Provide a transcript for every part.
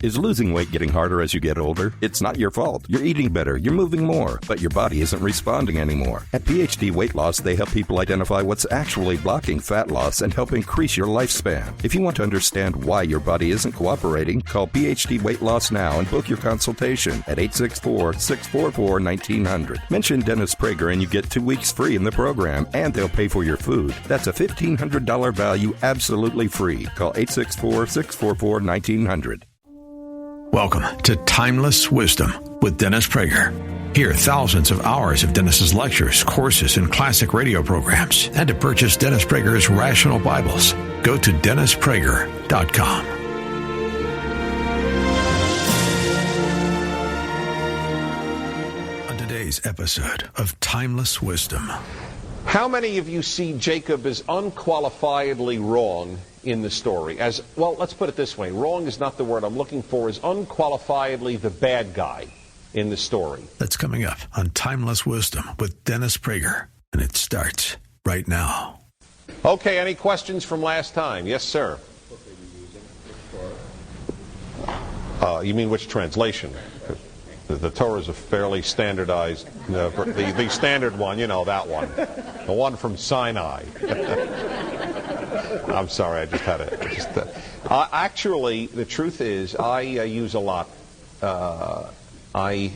Is losing weight getting harder as you get older? It's not your fault. You're eating better, you're moving more, but your body isn't responding anymore. At PhD Weight Loss, they help people identify what's actually blocking fat loss and help increase your lifespan. If you want to understand why your body isn't cooperating, call PhD Weight Loss now and book your consultation at 864-644-1900. Mention Dennis Prager and you get 2 weeks free in the program, and they'll pay for your food. That's a $1,500 value absolutely free. Call 864-644-1900. Welcome to Timeless Wisdom with Dennis Prager. Hear thousands of hours of Dennis's lectures, courses, and classic radio programs. And to purchase Dennis Prager's Rational Bibles, go to DennisPrager.com. On today's episode of Timeless Wisdom. How many of you see Jacob as unqualifiedly wrong in the story? As well, let's put it this way. Wrong is not the word I'm looking for. Is unqualifiedly the bad guy in the story. That's coming up on Timeless Wisdom with Dennis Prager. And it starts right now. Okay, any questions from last time? Yes, sir. You mean which translation? The Torah is a fairly standardized, the standard one, you know, that one. The one from Sinai. I'm sorry, I just had it. Actually, the truth is, I use a lot. My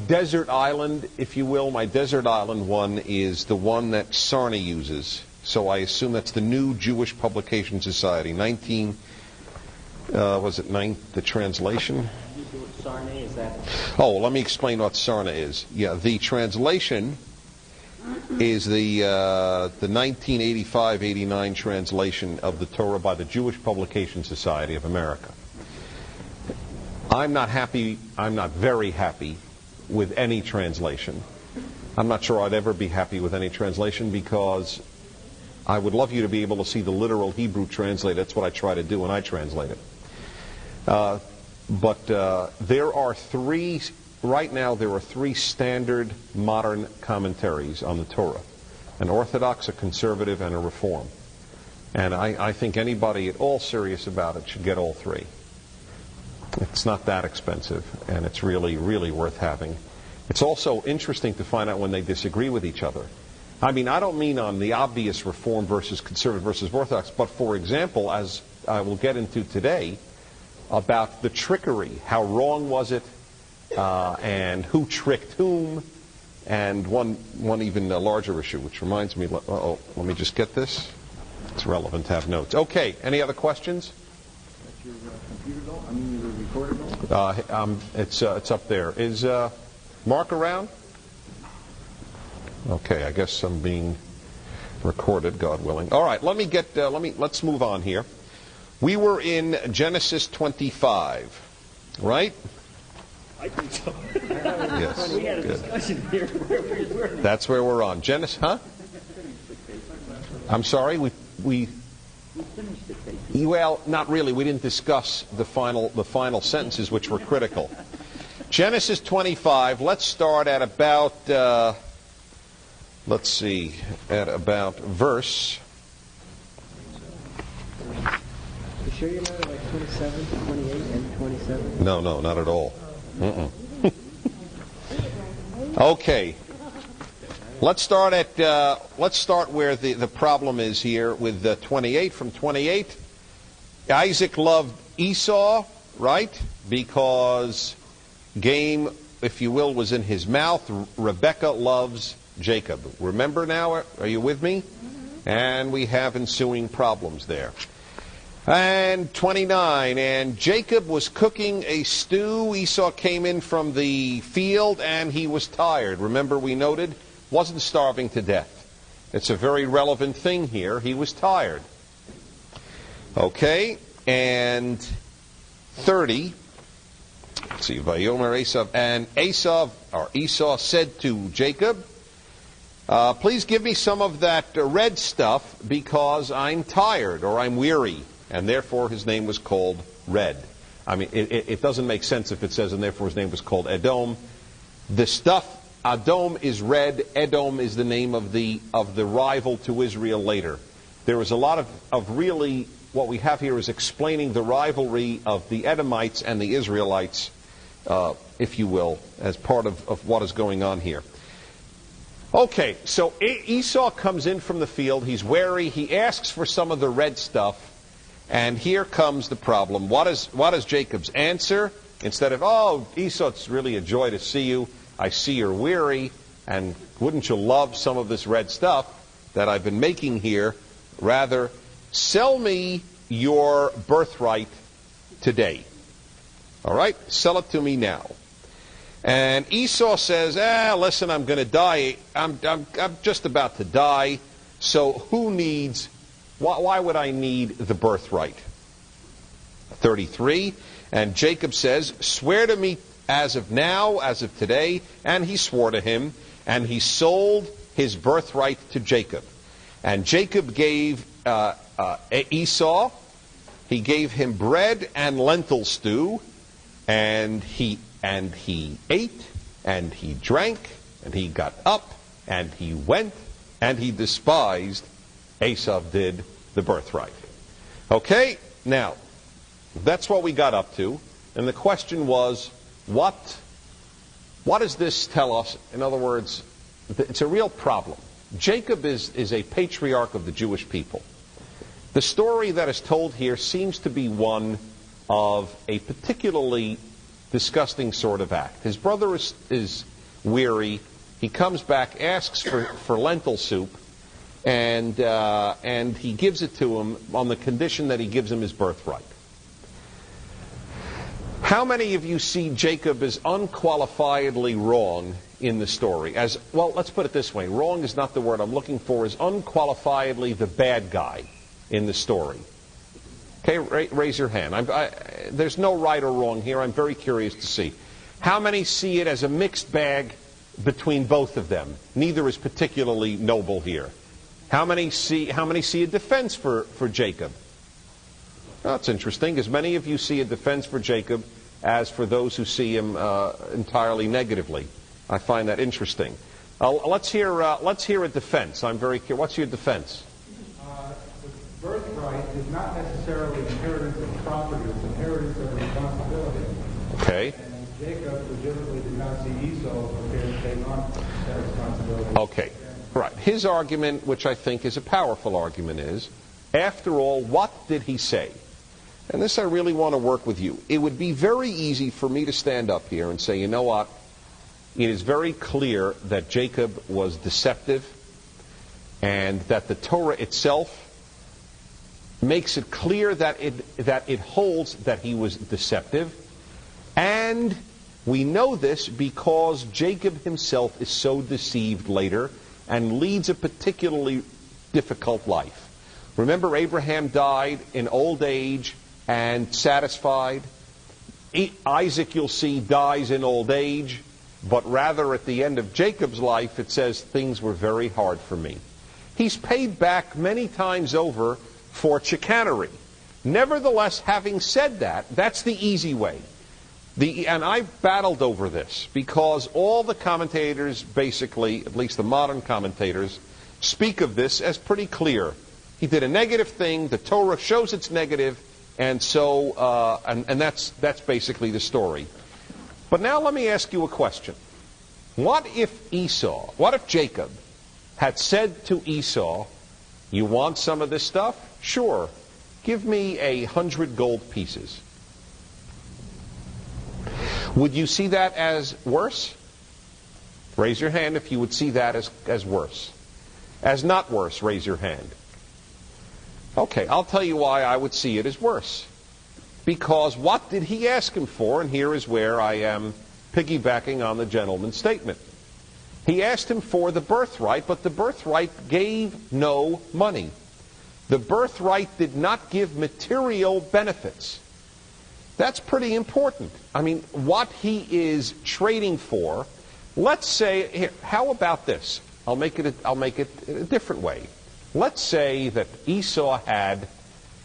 desert island, if you will, my desert island one is the one that Sarna uses. So I assume that's the New Jewish Publication Society, the translation? Sarna, is that? Oh, let me explain what Sarna is. Yeah, the translation is the 1985-89 translation of the Torah by the Jewish Publication Society of America. I'm not very happy with any translation. I'm not sure I'd ever be happy with any translation because I would love you to be able to see the literal Hebrew translate. That's what I try to do when I translate it. But there are three standard modern commentaries on the Torah: an Orthodox, a Conservative, and a Reform. And I think anybody at all serious about it should get all three. It's not that expensive, and it's really, really worth having. It's also interesting to find out when they disagree with each other. I mean, I don't mean on the obvious Reform versus Conservative versus Orthodox, but for example, as I will get into today, about the trickery. How wrong was it? And who tricked whom? And one even larger issue, which reminds me, let me just get this. It's relevant to have notes. Okay, any other questions? That's your computer going? I mean, your recorder going? It's up there. Is Mark around? Okay, I guess I'm being recorded, God willing. All right, let's move on here. We were in Genesis 25, right? I think so. Yes. We had a discussion here where we were. That's where we're on. Genesis, huh? I'm sorry, we finished the case. Well, not really. We didn't discuss the final sentences, which were critical. Genesis 25. Let's start at about verse. You sure you're not like 27, 28, and 27? No, not at all. Okay. Let's start where the problem is here with 28. From 28, Isaac loved Esau, right? Because game, if you will, was in his mouth. Rebekah loves Jacob. Remember now? Are you with me? And we have ensuing problems there. And 29, and Jacob was cooking a stew. Esau came in from the field, and he was tired. Remember, we noted, wasn't starving to death. It's a very relevant thing here. He was tired. Okay, and 30. Let's see, Vayomer Esau, and Esau said to Jacob, please give me some of that red stuff because I'm tired or I'm weary. And therefore his name was called Red. I mean, it doesn't make sense if it says, and therefore his name was called Edom. The stuff, Edom is red. Edom is the name of the rival to Israel later. there was a lot of really, what we have here is explaining the rivalry of the Edomites and the Israelites, if you will, as part of what is going on here. Okay, so Esau comes in from the field. He's wary. He asks for some of the red stuff. And here comes the problem. What is Jacob's answer? Instead of, oh, Esau, it's really a joy to see you. I see you're weary. And wouldn't you love some of this red stuff that I've been making here? Rather, sell me your birthright today. All right? Sell it to me now. And Esau says, listen, I'm going to die. I'm just about to die. So why would I need the birthright? 33. And Jacob says, swear to me as of now, as of today. And he swore to him. And he sold his birthright to Jacob. And Jacob gave Esau, he gave him bread and lentil stew. And he ate, and he drank, and he got up, and he went, and he despised, Esau did, the birthright. Okay, now, that's what we got up to. And the question was, what does this tell us? In other words, it's a real problem. Jacob is a patriarch of the Jewish people. The story that is told here seems to be one of a particularly disgusting sort of act. His brother is weary. He comes back, asks for lentil soup, and he gives it to him on the condition that he gives him his birthright. How many of you see Jacob as unqualifiedly wrong in the story? Well, let's put it this way. Wrong is not the word I'm looking for. Is unqualifiedly the bad guy in the story? Okay, raise your hand. There's no right or wrong here. I'm very curious to see. How many see it as a mixed bag between both of them? Neither is particularly noble here. How many see a defense for Jacob? Well, that's interesting. As many of you see a defense for Jacob as for those who see him entirely negatively. I find that interesting. Let's hear a defense. I'm very curious. What's your defense? Birthright is not necessarily inheritance of property, it's inheritance of responsibility. Okay. And Jacob legitimately did not see Esau prepared to take on that responsibility. Okay. Right. His argument, which I think is a powerful argument, is, after all, what did he say? And this I really want to work with you. It would be very easy for me to stand up here and say, you know what? It is very clear that Jacob was deceptive and that the Torah itself makes it clear that it holds that he was deceptive. And we know this because Jacob himself is so deceived later and leads a particularly difficult life. Remember, Abraham died in old age and satisfied. Isaac, you'll see, dies in old age. But rather at the end of Jacob's life, it says, things were very hard for me. He's paid back many times over for chicanery. Nevertheless, having said that, that's the easy way. And I battled over this because all the commentators, basically, at least the modern commentators, speak of this as pretty clear. He did a negative thing, the Torah shows it's negative, and so and that's basically the story. But now let me ask you a question. What if Jacob had said to Esau, you want some of this stuff? Sure. Give me 100 gold pieces. Would you see that as worse? Raise your hand if you would see that as worse. As not worse, raise your hand. Okay, I'll tell you why I would see it as worse. Because what did he ask him for? And here is where I am piggybacking on the gentleman's statement. He asked him for the birthright, but the birthright gave no money. The birthright did not give material benefits. That's pretty important. I mean, what he is trading for, let's say, here, how about this? I'll make it a different way. Let's say that Esau had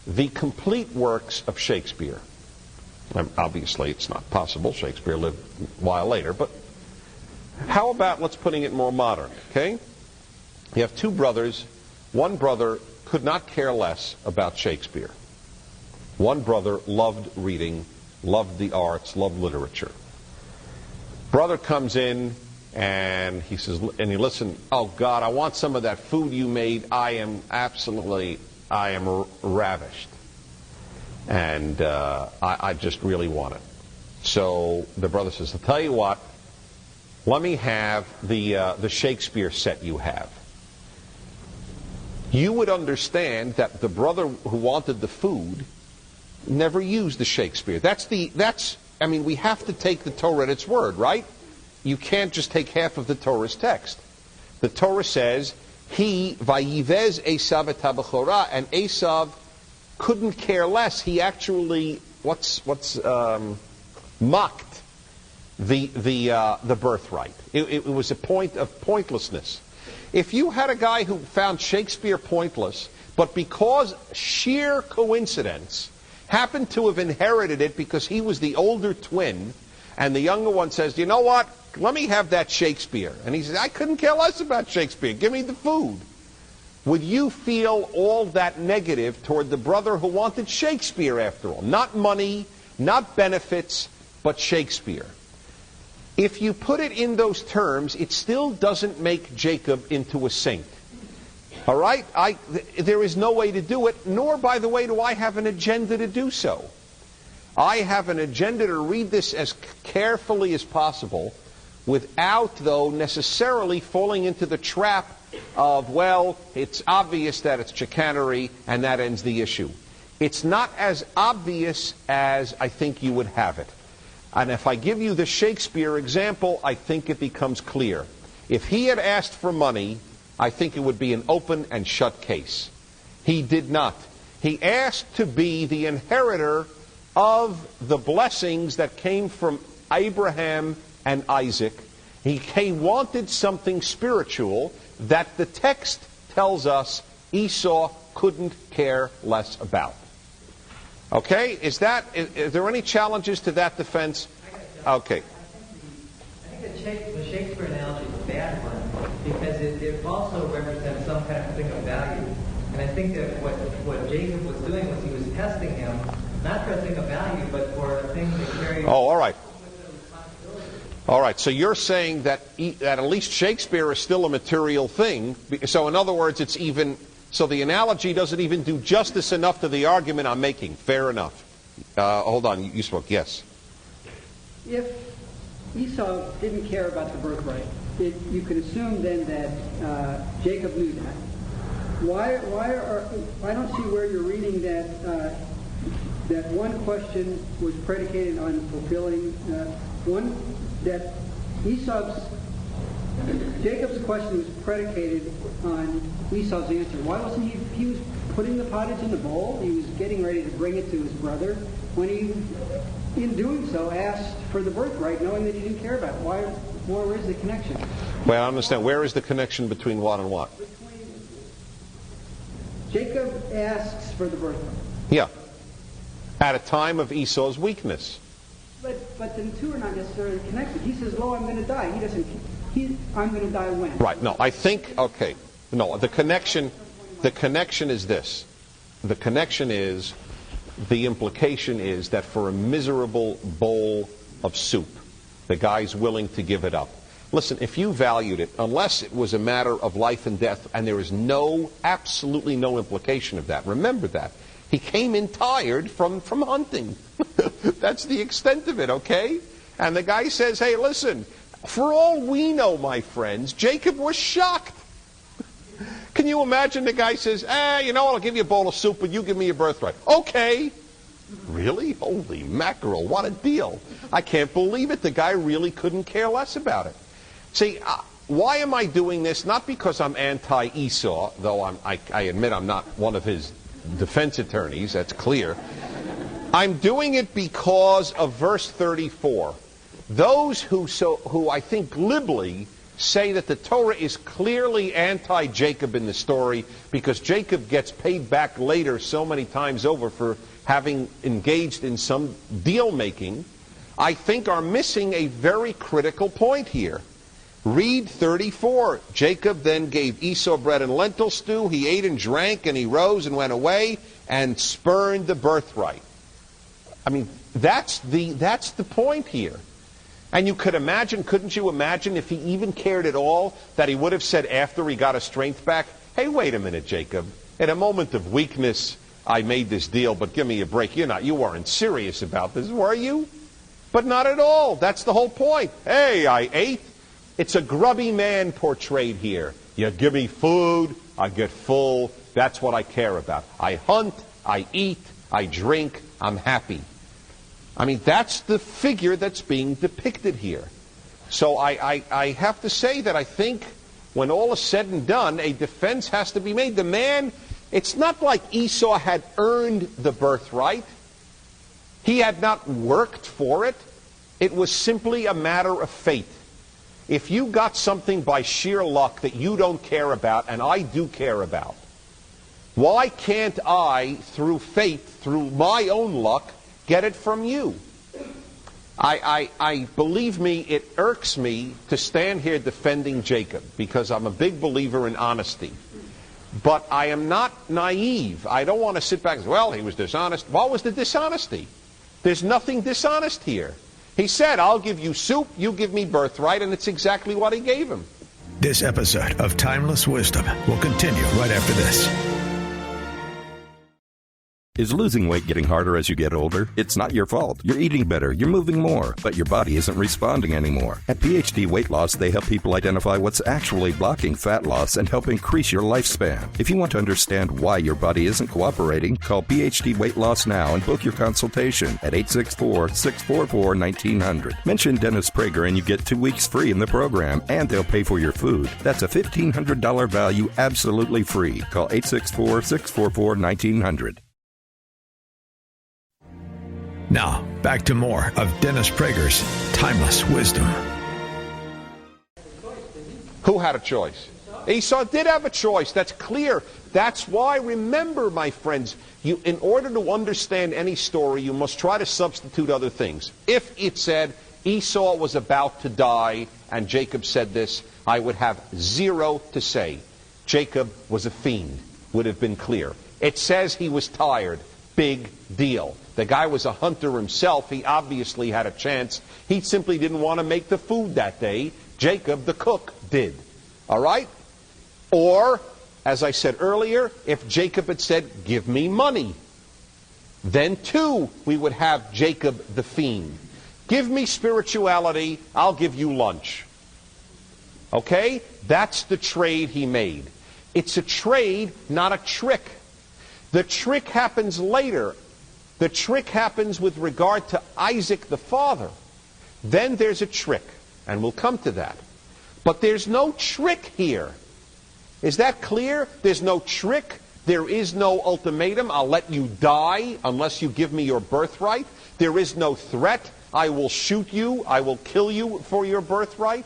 the complete works of Shakespeare. Obviously, it's not possible. Shakespeare lived a while later, but how about, let's putting it more modern, okay? You have two brothers. One brother could not care less about Shakespeare. One brother loved reading, loved the arts, loved literature. Brother comes in and he says, and he listen, oh God, I want some of that food you made. I am ravished. And I just really want it. So the brother says, I'll tell you what, let me have the Shakespeare set you have. You would understand that the brother who wanted the food never used the Shakespeare. We have to take the Torah at its word, right? You can't just take half of the Torah's text. The Torah says, he, vayivez Esav et habechorah, and Esav couldn't care less. He actually, mocked the birthright. It was a point of pointlessness. If you had a guy who found Shakespeare pointless, but because sheer coincidence happened to have inherited it because he was the older twin, and the younger one says, you know what, let me have that Shakespeare. And he says, I couldn't care less about Shakespeare. Give me the food. Would you feel all that negative toward the brother who wanted Shakespeare after all? Not money, not benefits, but Shakespeare. If you put it in those terms, it still doesn't make Jacob into a saint. All right? There is no way to do it, nor, by the way, do I have an agenda to do so. I have an agenda to read this as carefully as possible without, though, necessarily falling into the trap of, well, it's obvious that it's chicanery, and that ends the issue. It's not as obvious as I think you would have it. And if I give you the Shakespeare example, I think it becomes clear. If he had asked for money, I think it would be an open and shut case. He did not. He asked to be the inheritor of the blessings that came from Abraham and Isaac. He wanted something spiritual that the text tells us Esau couldn't care less about. Okay? Is there any challenges to that defense? Okay. I think the Shakespeare analogy is a bad one because it also represents some kind of thing of value. And I think that what Jacob was doing was he was testing him, not for a thing of value, but for a thing that carried... Oh, all right. All right, so you're saying that at least Shakespeare is still a material thing. So in other words, so the analogy doesn't even do justice enough to the argument I'm making. Fair enough. Hold on, you spoke. Yes. If Esau didn't care about the birthright, you could assume then that Jacob knew that. I don't see where you're reading that that one question was predicated on fulfilling that Jacob's question was predicated on Esau's answer. Why wasn't he was putting the pottage in the bowl? He was getting ready to bring it to his brother when he, in doing so, asked for the birthright, knowing that he didn't care about it. Where is the connection? Well, I understand. Where is the connection between what and what? Jacob asks for the birthright. Yeah. At a time of Esau's weakness. But the two are not necessarily connected. He says, "Lo, I'm going to die." He doesn't. I'm going to die when? Right. No, I think. Okay. No, the connection is this. The connection is, the implication is that for a miserable bowl of soup, the guy's willing to give it up. Listen, if you valued it, unless it was a matter of life and death, and there is absolutely no implication of that. Remember that. He came in tired from hunting. That's the extent of it, okay? And the guy says, hey, listen, for all we know, my friends, Jacob was shocked. Can you imagine the guy says, I'll give you a bowl of soup, but you give me your birthright. Okay. Really? Holy mackerel, what a deal. I can't believe it. The guy really couldn't care less about it. See, why am I doing this? Not because I'm anti-Esau, though I admit I'm not one of his defense attorneys, that's clear. I'm doing it because of verse 34. Those who I think glibly say that the Torah is clearly anti-Jacob in the story because Jacob gets paid back later so many times over for having engaged in some deal making, I think are missing a very critical point here. Read 34. Jacob then gave Esau bread and lentil stew. He ate and drank, and he rose and went away and spurned the birthright. I mean, that's the point here. And you could imagine, couldn't you imagine, if he even cared at all, that he would have said after he got his strength back, hey, wait a minute, Jacob. In a moment of weakness, I made this deal, but give me a break. You weren't serious about this, were you? But not at all. That's the whole point. Hey, I ate. It's a grubby man portrayed here. You give me food, I get full. That's what I care about. I hunt, I eat, I drink, I'm happy. I mean, that's the figure that's being depicted here. So I have to say that I think when all is said and done, a defense has to be made. The man, it's not like Esau had earned the birthright. He had not worked for it. It was simply a matter of fate. If you got something by sheer luck that you don't care about, and I do care about, why can't I, through fate, through my own luck, get it from you? I believe me, it irks me to stand here defending Jacob, because I'm a big believer in honesty. But I am not naive. I don't want to sit back and say, well, he was dishonest. What was the dishonesty? There's nothing dishonest here. He said, I'll give you soup, you give me birthright, and it's exactly what he gave him. This episode of Timeless Wisdom will continue right after this. Is losing weight getting harder as you get older? It's not your fault. You're eating better, you're moving more, but your body isn't responding anymore. At PhD Weight Loss, they help people identify what's actually blocking fat loss and help increase your lifespan. If you want to understand why your body isn't cooperating, call PhD Weight Loss now and book your consultation at 864-644-1900. Mention Dennis Prager and you get 2 weeks free in the program, and they'll pay for your food. That's a $1,500 value absolutely free. Call 864-644-1900. Now, back to more of Dennis Prager's Timeless Wisdom. Who had a choice? Esau did have a choice. That's clear. That's why, remember, my friends, in order to understand any story, you must try to substitute other things. If it said Esau was about to die and Jacob said this, I would have zero to say. Jacob was a fiend. Would have been clear. It says he was tired. Big deal. The guy was a hunter himself. He obviously had a chance. He simply didn't want to make the food that day. Jacob, the cook, did. All right? Or, as I said earlier, if Jacob had said, give me money, then too we would have Jacob the fiend. Give me spirituality, I'll give you lunch. Okay? That's the trade he made. It's a trade, not a trick. The trick happens later. The trick happens with regard to Isaac the father. Then there's a trick, and we'll come to that. But there's no trick here. Is that clear? There's no trick. There is no ultimatum. I'll let you die unless you give me your birthright. There is no threat. I will shoot you. I will kill you for your birthright.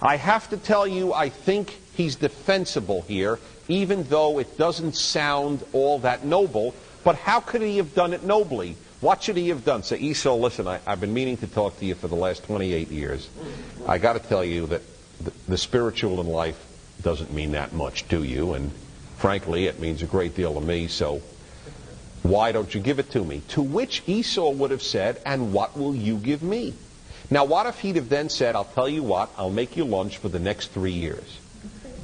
I have to tell you, I think he's defensible here, even though it doesn't sound all that noble. But how could he have done it nobly? What should he have done? Say, Esau, listen, I've been meaning to talk to you for the last 28 years. I got to tell you that the spiritual in life doesn't mean that much to you, and frankly, it means a great deal to me, so why don't you give it to me? To which Esau would have said, and what will you give me? Now, what if he'd have then said, I'll tell you what, I'll make you lunch for the next 3 years.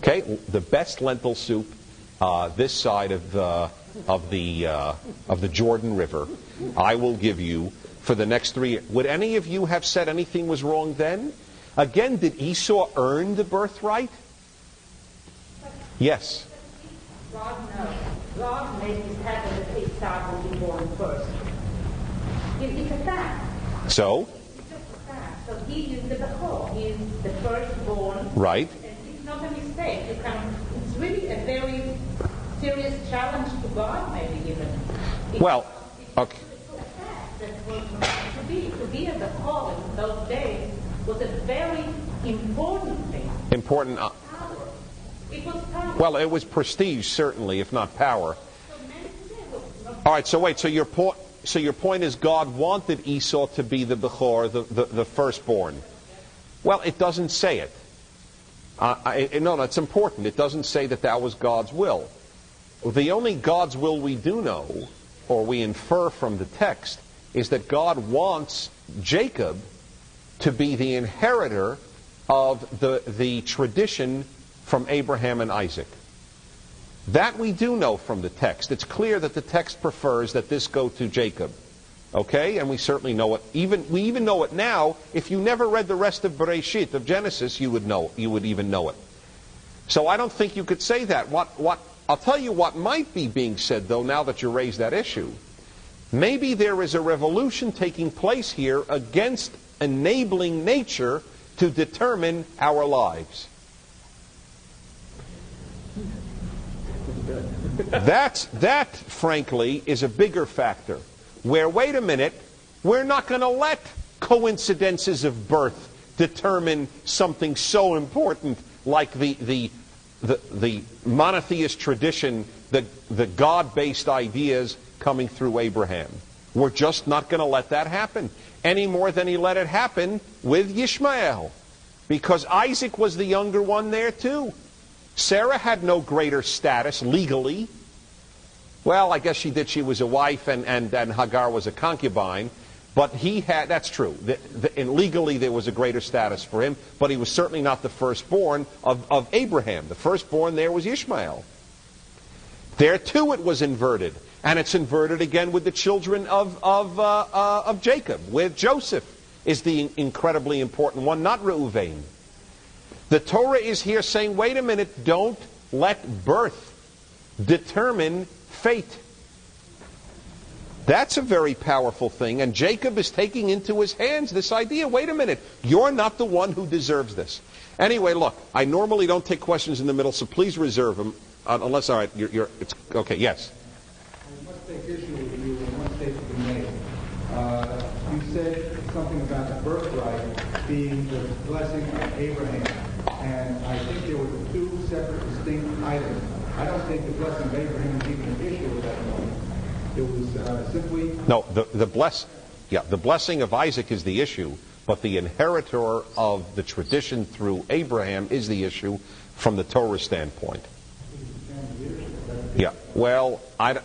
Okay, the best lentil soup this side of the Jordan River, I will give you for the next 3 years. Would any of you have said anything was wrong then? Again, did Esau earn the birthright? Yes. God knows. God made his heaven that Esau will be born first. It's a fact. So? It's just a fact. So he is the Bechor. He is the firstborn. Right. And it's not a mistake. It's really a very serious challenge to God, maybe even. Well, okay. It's a fact that to be a Bechor in those days was a very important thing. Important. Power. It was power. Well, it was prestige, certainly, if not power. All right. So wait. So your point is God wanted Esau to be the Bechor, the firstborn. Well, it doesn't say it. No, that's important. It doesn't say that that was God's will. The only God's will we do know, or we infer from the text, is that God wants Jacob to be the inheritor of the tradition from Abraham and Isaac. That we do know from the text. It's clear that the text prefers that this go to Jacob. Okay? And we certainly know it. We even know it now. If you never read the rest of Bereshit, of Genesis, you would even know it. So I don't think you could say that. I'll tell you what might be being said, though, now that you raised that issue. Maybe there is a revolution taking place here against enabling nature to determine our lives. That, frankly, is a bigger factor. Where, wait a minute, we're not going to let coincidences of birth determine something so important like the monotheist tradition, the God-based ideas coming through Abraham. We're just not going to let that happen any more than he let it happen with Ishmael, because Isaac was the younger one there too. Sarah had no greater status legally. Well, I guess she did. She was a wife, and Hagar was a concubine. But he had, that's true. And legally there was a greater status for him, but he was certainly not the firstborn of Abraham. The firstborn there was Ishmael. There too it was inverted. And it's inverted again with the children of Jacob, with Joseph is the incredibly important one, not Reuven. The Torah is here saying, wait a minute, don't let birth determine fate. That's a very powerful thing, and Jacob is taking into his hands this idea. Wait a minute, you're not the one who deserves this. Anyway, look, I normally don't take questions in the middle, so please reserve them, unless, all right, it's okay, yes. I must take issue with you in one statement you made. You said something about the birthright being the blessing of Abraham, and I think there were two separate, distinct items. I don't think the blessing of Abraham is even an issue at that moment. It was simply... No, the blessing of Isaac is the issue, but the inheritor of the tradition through Abraham is the issue from the Torah standpoint. Yeah, well, I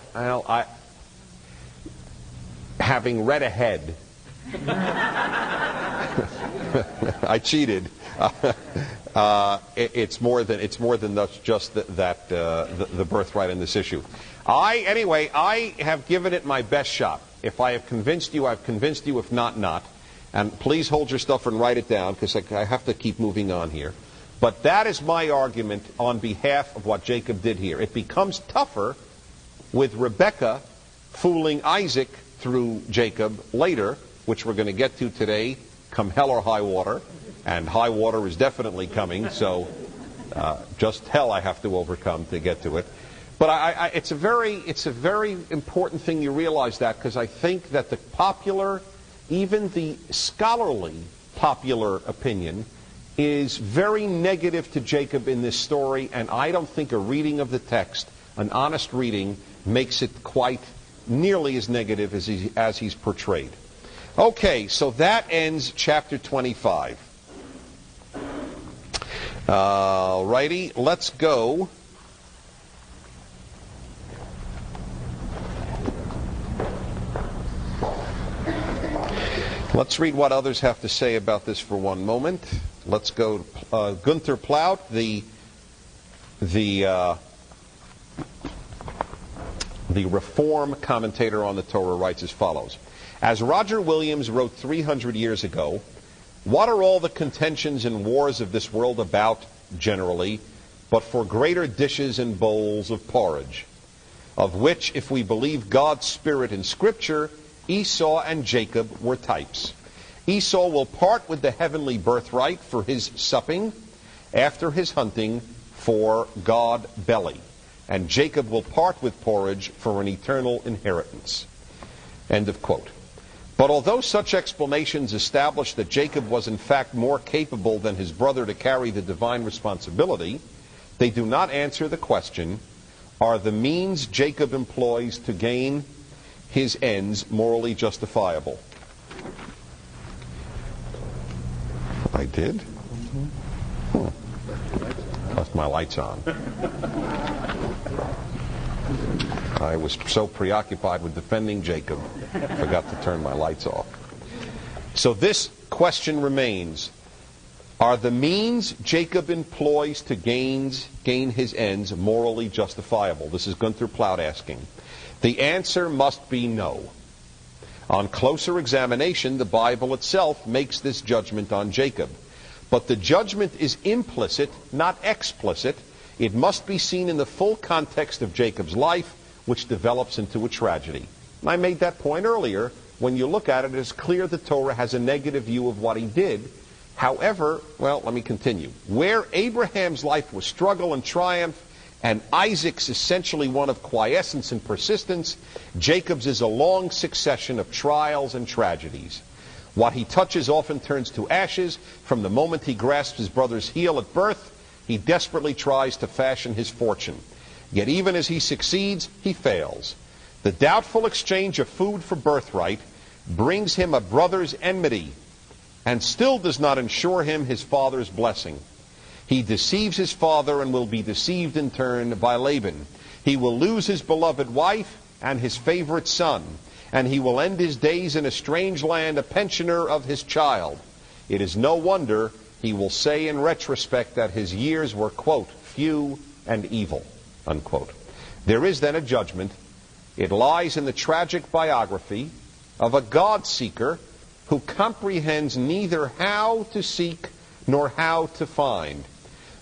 having read ahead, I cheated. It's more than just the birthright in this issue. Anyway, I have given it my best shot. If I have convinced you, I've convinced you. If not, not. And please hold your stuff and write it down, because I have to keep moving on here. But that is my argument on behalf of what Jacob did here. It becomes tougher with Rebekah fooling Isaac through Jacob later, which we're going to get to today, come hell or high water. And high water is definitely coming, so just hell I have to overcome to get to it. But it's a very important thing you realize that, because I think that the popular, even the scholarly popular opinion, is very negative to Jacob in this story, and I don't think a reading of the text, an honest reading, makes it quite nearly as negative as he's portrayed. Okay, so that ends chapter 25. Alrighty, let's go. Let's read what others have to say about this for one moment. Let's go. Gunther Plaut, the Reform commentator on the Torah, writes as follows: as Roger Williams wrote 300 years ago, what are all the contentions and wars of this world about, generally, but for greater dishes and bowls of porridge, of which, if we believe God's Spirit in Scripture, Esau and Jacob were types. Esau will part with the heavenly birthright for his supping, after his hunting for God belly, and Jacob will part with porridge for an eternal inheritance. End of quote. But although such explanations establish that Jacob was in fact more capable than his brother to carry the divine responsibility, they do not answer the question, are the means Jacob employs to gain his ends morally justifiable? I did? my lights on. I was so preoccupied with defending Jacob, forgot to turn my lights off. So this question remains. Are the means Jacob employs to gain his ends morally justifiable? This is Gunther Plaut asking. The answer must be no. On closer examination, the Bible itself makes this judgment on Jacob. But the judgment is implicit, not explicit. It must be seen in the full context of Jacob's life, which develops into a tragedy. And I made that point earlier. When you look at it, it's clear the Torah has a negative view of what he did. However, well, let me continue. Where Abraham's life was struggle and triumph, and Isaac's essentially one of quiescence and persistence, Jacob's is a long succession of trials and tragedies. What he touches often turns to ashes. From the moment he grasps his brother's heel at birth, he desperately tries to fashion his fortune. Yet even as he succeeds, he fails. The doubtful exchange of food for birthright brings him a brother's enmity, and still does not ensure him his father's blessing. He deceives his father and will be deceived in turn by Laban. He will lose his beloved wife and his favorite son, and he will end his days in a strange land, a pensioner of his child. It is no wonder he will say in retrospect that his years were, quote, few and evil, unquote. There is then a judgment. It lies in the tragic biography of a God-seeker who comprehends neither how to seek nor how to find.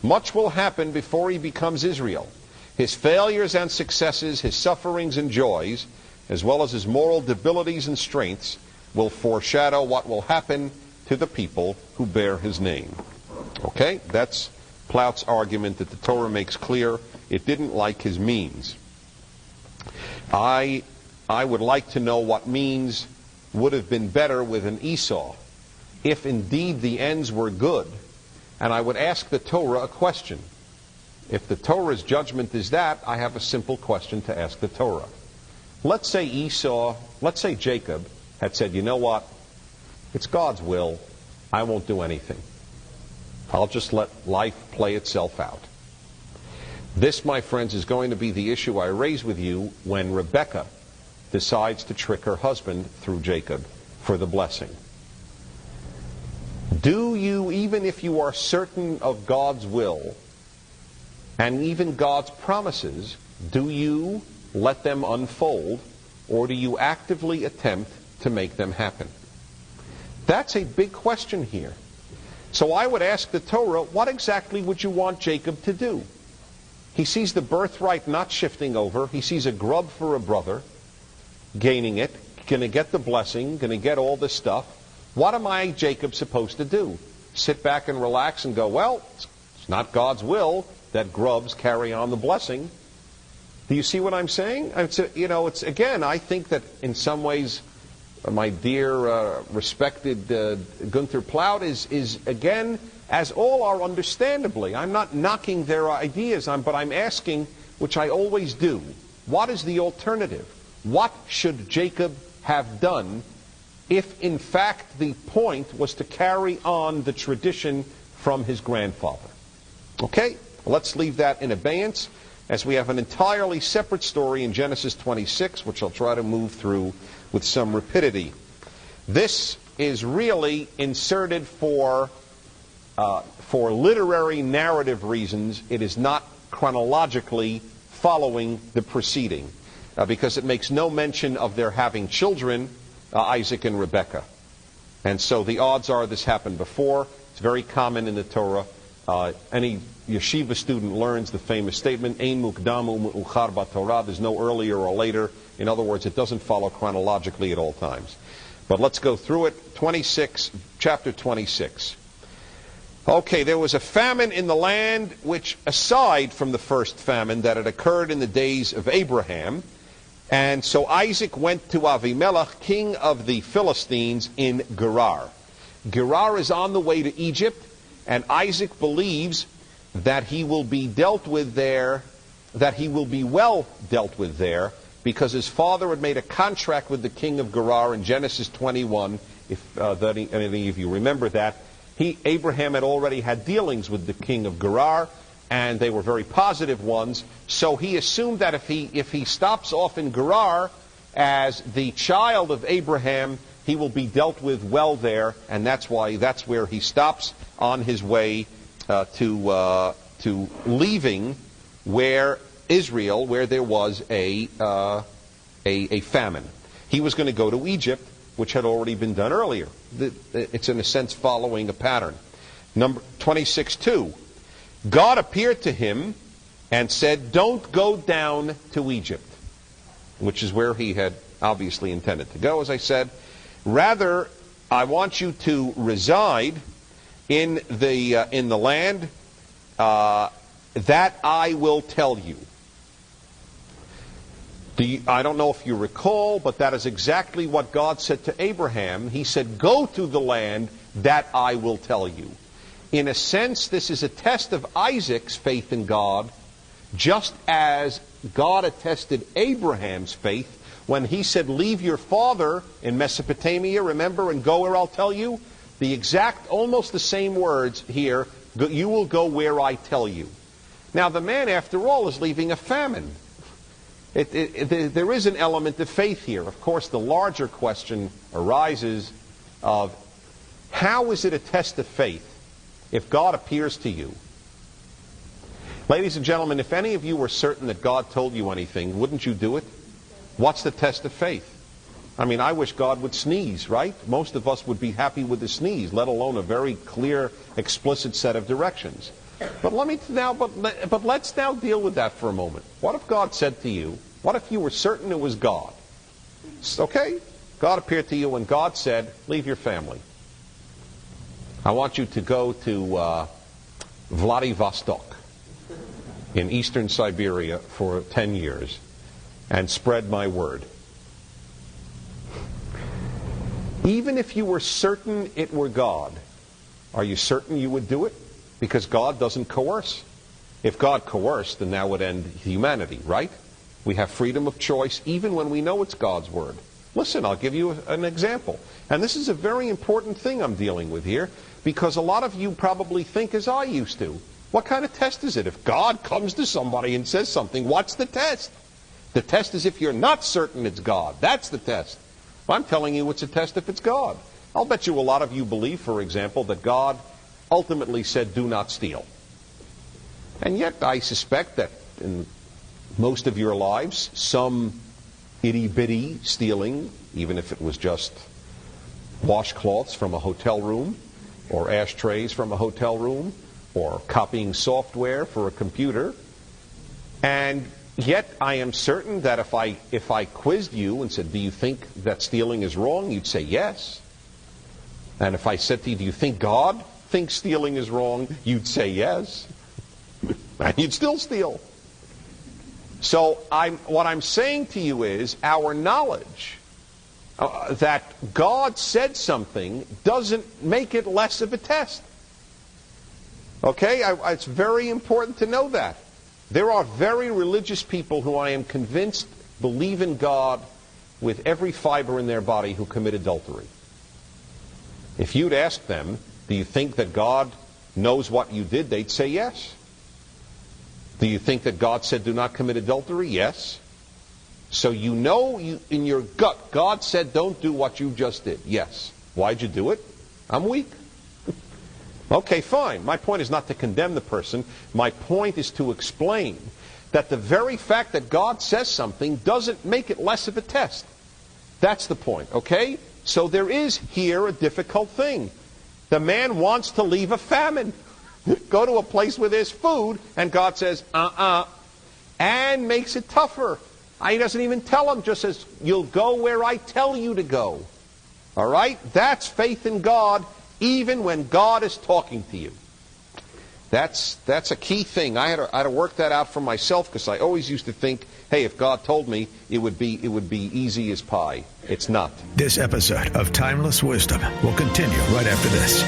Much will happen before he becomes Israel. His failures and successes, his sufferings and joys, as well as his moral debilities and strengths, will foreshadow what will happen to the people who bear his name. Okay, that's Plaut's argument that the Torah makes clear it didn't like his means. I would like to know what means would have been better with an Esau, if indeed the ends were good. And I would ask the Torah a question. If the Torah's judgment is that, I have a simple question to ask the Torah. Let's say Jacob had said, you know what, it's God's will, I won't do anything. I'll just let life play itself out. This, my friends, is going to be the issue I raise with you when Rebekah decides to trick her husband through Jacob for the blessing. Do you, even if you are certain of God's will and even God's promises, do you let them unfold, or do you actively attempt to make them happen? That's a big question here. So I would ask the Torah, what exactly would you want Jacob to do? He sees the birthright not shifting over. He sees a grub for a brother, gaining it, going to get the blessing, going to get all this stuff. What am I, Jacob, supposed to do? Sit back and relax and go, well, it's not God's will that grubs carry on the blessing. Do you see what I'm saying? Again, I think that in some ways, my dear, respected Gunther Plaut is again, as all are understandably. I'm not knocking their ideas, but I'm asking, which I always do, what is the alternative? What should Jacob have done if, in fact, the point was to carry on the tradition from his grandfather? Okay, let's leave that in abeyance, as we have an entirely separate story in Genesis 26, which I'll try to move through with some rapidity. This is really inserted for literary narrative reasons. It is not chronologically following the preceding, because it makes no mention of their having children, Isaac and Rebekah. And so the odds are this happened before. It's very common in the Torah. Any yeshiva student learns the famous statement, Ein mukdamu mu'uchar b'Torah. There's no earlier or later. In other words, it doesn't follow chronologically at all times. But let's go through it. Chapter 26. Okay, there was a famine in the land, which, aside from the first famine that had occurred in the days of Abraham, and so Isaac went to Avimelech, king of the Philistines, in Gerar. Gerar is on the way to Egypt, and Isaac believes that he will be dealt with there, that he will be well dealt with there, because his father had made a contract with the king of Gerar in Genesis 21. If any of you remember that, Abraham had already had dealings with the king of Gerar, and they were very positive ones. So he assumed that if he stops off in Gerar as the child of Abraham, he will be dealt with well there, and that's where he stops on his way to leaving Israel, where there was a famine. He was going to go to Egypt, which had already been done earlier. It's in a sense following a pattern. Number 26:2. God appeared to him and said, "Don't go down to Egypt," which is where he had obviously intended to go, as I said. "Rather, I want you to reside in the land that I will tell you." I don't know if you recall, but that is exactly what God said to Abraham. He said, "Go to the land that I will tell you." In a sense, this is a test of Isaac's faith in God, just as God attested Abraham's faith when he said, "Leave your father in Mesopotamia, remember, and go where I'll tell you." The exact, almost the same words here, "You will go where I tell you." Now, the man, after all, is leaving a famine. There is an element of faith here. Of course, the larger question arises of how is it a test of faith if God appears to you? Ladies and gentlemen, if any of you were certain that God told you anything, wouldn't you do it? What's the test of faith? I mean, I wish God would sneeze, right? Most of us would be happy with the sneeze, let alone a very clear, explicit set of directions. But let's now deal with that for a moment. What if God said to you, what if you were certain it was God? Okay, God appeared to you and God said, "Leave your family. I want you to go to Vladivostok in eastern Siberia for 10 years and spread my word." Even if you were certain it were God, are you certain you would do it? Because God doesn't coerce. If God coerced, then that would end humanity, right? We have freedom of choice even when we know it's God's word. Listen, I'll give you an example. And this is a very important thing I'm dealing with here, because a lot of you probably think as I used to. What kind of test is it? If God comes to somebody and says something, what's the test? The test is if you're not certain it's God. That's the test. Well, I'm telling you it's a test if it's God. I'll bet you a lot of you believe, for example, that God ultimately said, "Do not steal." And yet I suspect that in most of your lives, some itty-bitty stealing, even if it was just washcloths from a hotel room, or ashtrays from a hotel room, or copying software for a computer. And yet I am certain that if I quizzed you and said, "Do you think that stealing is wrong?" you'd say yes. And if I said to you, "Do you think God thinks stealing is wrong?" you'd say yes. And you'd still steal. So what I'm saying to you is our knowledge that God said something doesn't make it less of a test. Okay? It's very important to know that. There are very religious people who I am convinced believe in God with every fiber in their body who commit adultery. If you'd ask them, "Do you think that God knows what you did?" they'd say yes. Do you think that God said, "Do not commit adultery"? Yes. So you know in your gut, God said, "Don't do what you just did." Yes. Why'd you do it? I'm weak. Okay, fine. My point is not to condemn the person. My point is to explain that the very fact that God says something doesn't make it less of a test. That's the point, okay? So there is here a difficult thing. The man wants to leave a famine. Go to a place where there's food, and God says, and makes it tougher. He doesn't even tell him, just says, "You'll go where I tell you to go." All right? That's faith in God, even when God is talking to you. That's a key thing. I had to work that out for myself, because I always used to think, hey, if God told me, it would be easy as pie. It's not. This episode of Timeless Wisdom will continue right after this.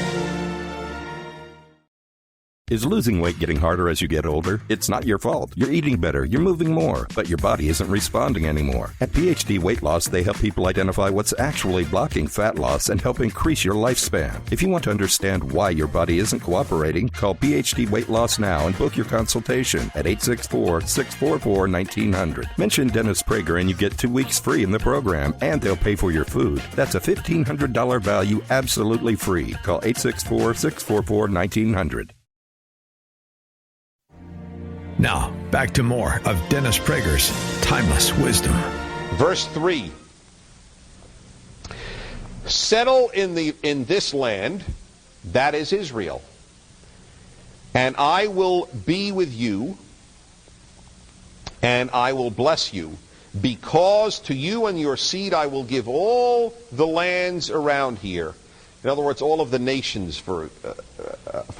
Is losing weight getting harder as you get older? It's not your fault. You're eating better, you're moving more, but your body isn't responding anymore. At PhD Weight Loss, they help people identify what's actually blocking fat loss and help increase your lifespan. If you want to understand why your body isn't cooperating, call PhD Weight Loss now and book your consultation at 864-644-1900. Mention Dennis Prager and you get 2 weeks free in the program, and they'll pay for your food. That's a $1,500 value absolutely free. Call 864-644-1900. Now, back to more of Dennis Prager's Timeless Wisdom. Verse 3. Settle in this land, that is Israel, and I will be with you, and I will bless you, because to you and your seed I will give all the lands around here. In other words, all of the nations, for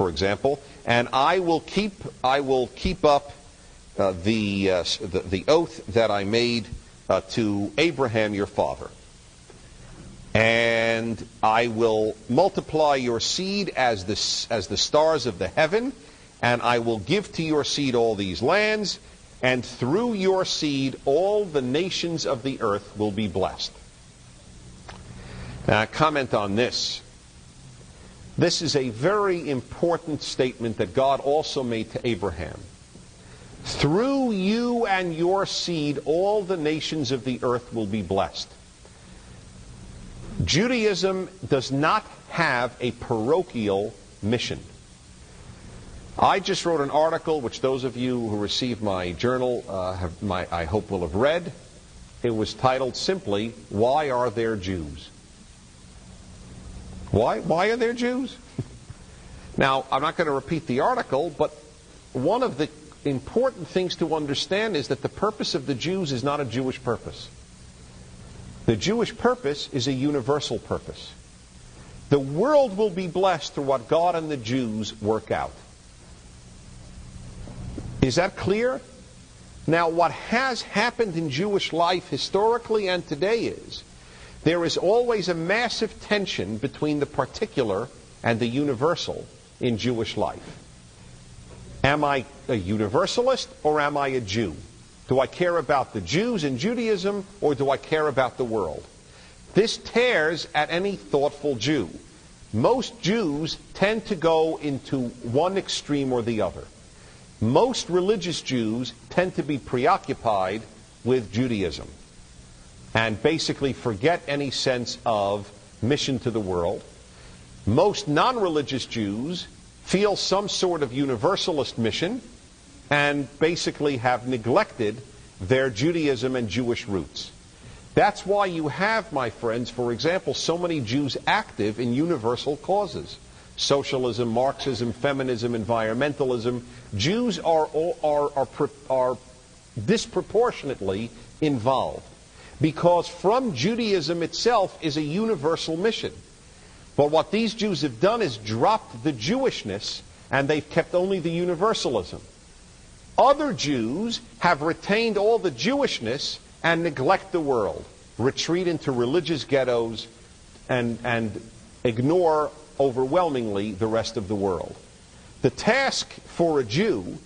example, and I will keep up the oath that I made to Abraham your father, and I will multiply your seed as the stars of the heaven, and I will give to your seed all these lands, and through your seed all the nations of the earth will be blessed. Now, comment on this. This is a very important statement that God also made to Abraham. Through you and your seed, all the nations of the earth will be blessed. Judaism does not have a parochial mission. I just wrote an article, which those of you who received my journal I hope will have read. It was titled simply, "Why Are There Jews?" Why are there Jews? Now, I'm not going to repeat the article, but one of the important things to understand is that the purpose of the Jews is not a Jewish purpose. The Jewish purpose is a universal purpose. The world will be blessed through what God and the Jews work out. Is that clear? Now, what has happened in Jewish life historically and today is there is always a massive tension between the particular and the universal in Jewish life. Am I a universalist or am I a Jew? Do I care about the Jews in Judaism or do I care about the world? This tears at any thoughtful Jew. Most Jews tend to go into one extreme or the other. Most religious Jews tend to be preoccupied with Judaism and basically forget any sense of mission to the world. Most non-religious Jews feel some sort of universalist mission and basically have neglected their Judaism and Jewish roots. That's why you have, my friends, for example, so many Jews active in universal causes. Socialism, Marxism, feminism, environmentalism. Jews are disproportionately involved because from Judaism itself is a universal mission. But what these Jews have done is dropped the Jewishness and they've kept only the universalism. Other Jews have retained all the Jewishness and neglect the world, retreat into religious ghettos, and ignore overwhelmingly the rest of the world. The task for a Jew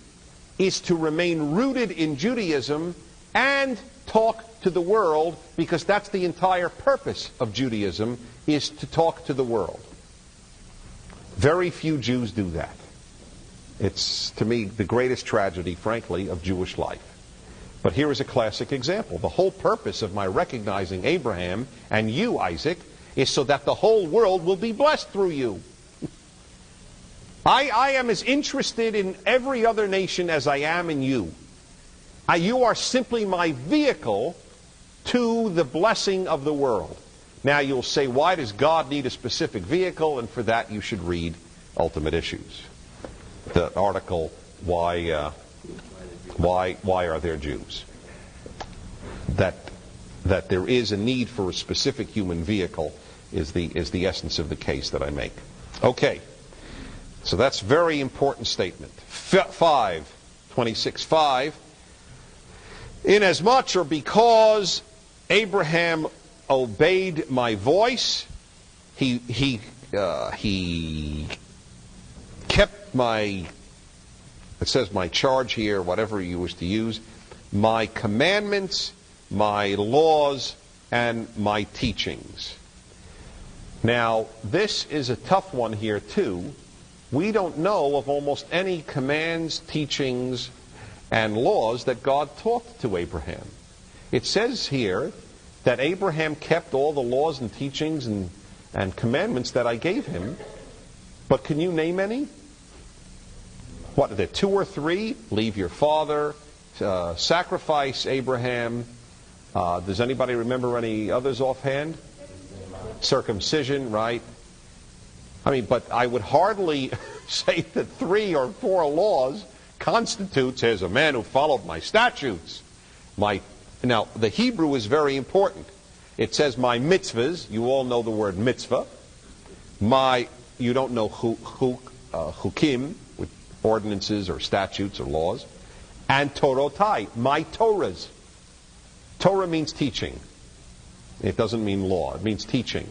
is to remain rooted in Judaism and talk to the world, because that's the entire purpose of Judaism, is to talk to the world. Very few Jews do that. It's, to me, the greatest tragedy, frankly, of Jewish life. But here is a classic example. The whole purpose of my recognizing Abraham and you, Isaac, is so that the whole world will be blessed through you. I am as interested in every other nation as I am in you. You are simply my vehicle to the blessing of the world. Now you'll say, why does God need a specific vehicle? And for that you should read Ultimate Issues. The article, Why Are There Jews? That there is a need for a specific human vehicle is the essence of the case that I make. Okay, so that's a very important statement. 26:5. Inasmuch or because Abraham obeyed my voice, he kept my It says my charge here, whatever you wish to use, my commandments, my laws, and my teachings. Now, this is a tough one here too. We don't know of almost any commands, teachings, and laws that God taught to Abraham. It says here that Abraham kept all the laws and teachings and commandments that I gave him. But can you name any? What are there, 2 or 3? Leave your father, sacrifice Abraham. Does anybody remember any others offhand? Circumcision, right? I mean, but I would hardly say that 3 or 4 laws constitutes as a man who followed my statutes. Now, the Hebrew is very important. It says my mitzvahs. You all know the word mitzvah. You don't know chukim, with ordinances or statutes or laws. And Torotai, my Torahs. Torah means teaching. It doesn't mean law. It means teaching.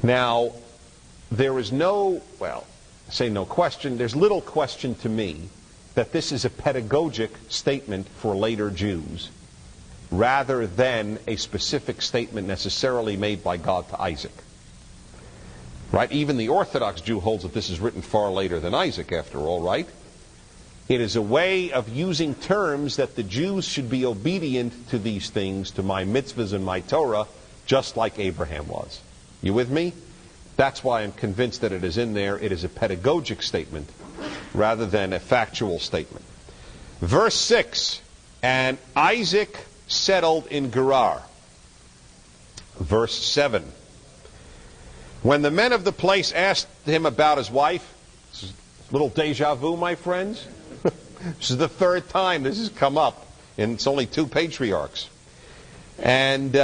Now, there is no question. There's little question to me that this is a pedagogic statement for later Jews rather than a specific statement necessarily made by God to Isaac. Right? Even the Orthodox Jew holds that this is written far later than Isaac, after all, right? It is a way of using terms that the Jews should be obedient to these things, to my mitzvahs and my Torah, just like Abraham was. You with me? That's why I'm convinced that it is in there. It is a pedagogic statement rather than a factual statement. Verse 6, and Isaac settled in Gerar. Verse 7, when the men of the place asked him about his wife, this is a little deja vu, my friends. This is the 3rd time this has come up, and it's only 2 patriarchs. And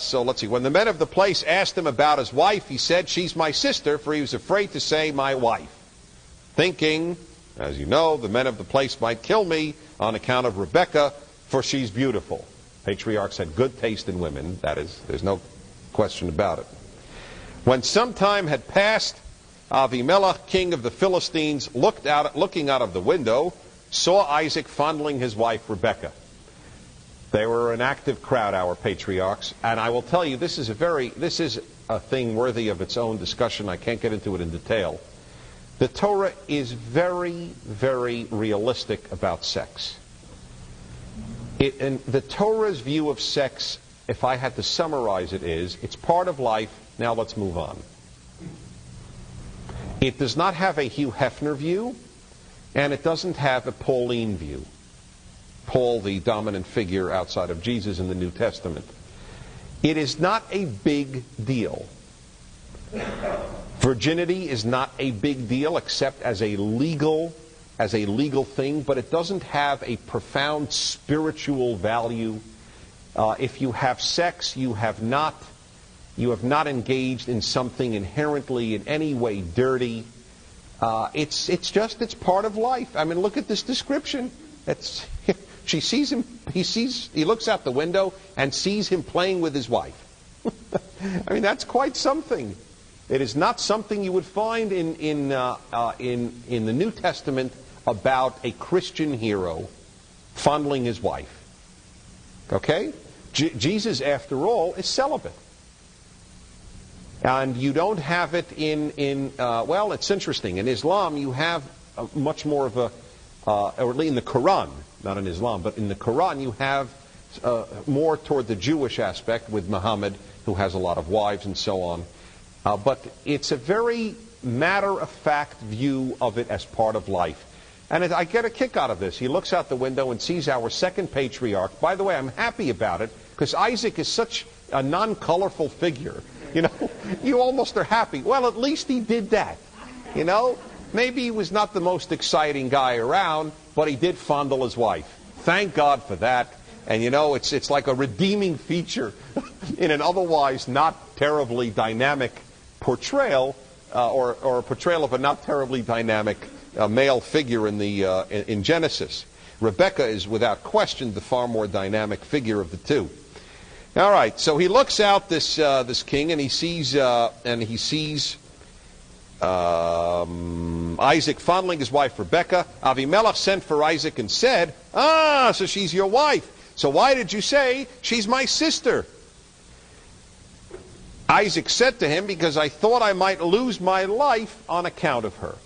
so let's see. When the men of the place asked him about his wife, he said, she's my sister, for he was afraid to say my wife, thinking, as you know, the men of the place might kill me on account of Rebekah, for she's beautiful. Patriarchs had good taste in women. That is, there's no question about it. When some time had passed, Avimelech, king of the Philistines, looking out of the window, saw Isaac fondling his wife Rebekah. They were an active crowd, our patriarchs, and I will tell you, this is a thing worthy of its own discussion. I can't get into it in detail. The Torah is very, very realistic about sex. And the Torah's view of sex, if I had to summarize it, is it's part of life. Now let's move on. It does not have a Hugh Hefner view, and it doesn't have a Pauline view. Paul, the dominant figure outside of Jesus in the New Testament. It is not a big deal. Virginity is not a big deal except as a legal thing, but it doesn't have a profound spiritual value. If you have sex, you have not engaged in something inherently in any way dirty. It's part of life. I mean, look at this description. She sees him. He looks out the window and sees him playing with his wife. I mean, that's quite something. It is not something you would find in the New Testament about a Christian hero fondling his wife. Okay? Jesus, after all, is celibate. And you don't have it well, it's interesting. In Islam, you have much more of or in the Quran, not in Islam, but in the Quran, you have more toward the Jewish aspect with Muhammad, who has a lot of wives and so on. But it's a very matter-of-fact view of it as part of life. And I get a kick out of this. He looks out the window and sees our second patriarch. By the way, I'm happy about it, because Isaac is such a non-colorful figure. You know, you almost are happy. Well, at least he did that. You know, maybe he was not the most exciting guy around, but he did fondle his wife. Thank God for that. And you know, it's like a redeeming feature in an otherwise not terribly dynamic portrayal, or a portrayal of a not terribly dynamic male figure in Genesis. Rebekah is without question the far more dynamic figure of the two. All right, so he looks out, this king, and he sees Isaac fondling his wife Rebekah. Avimelech sent for Isaac and said, so she's your wife. So why did you say she's my sister? Isaac said to him, because I thought I might lose my life on account of her.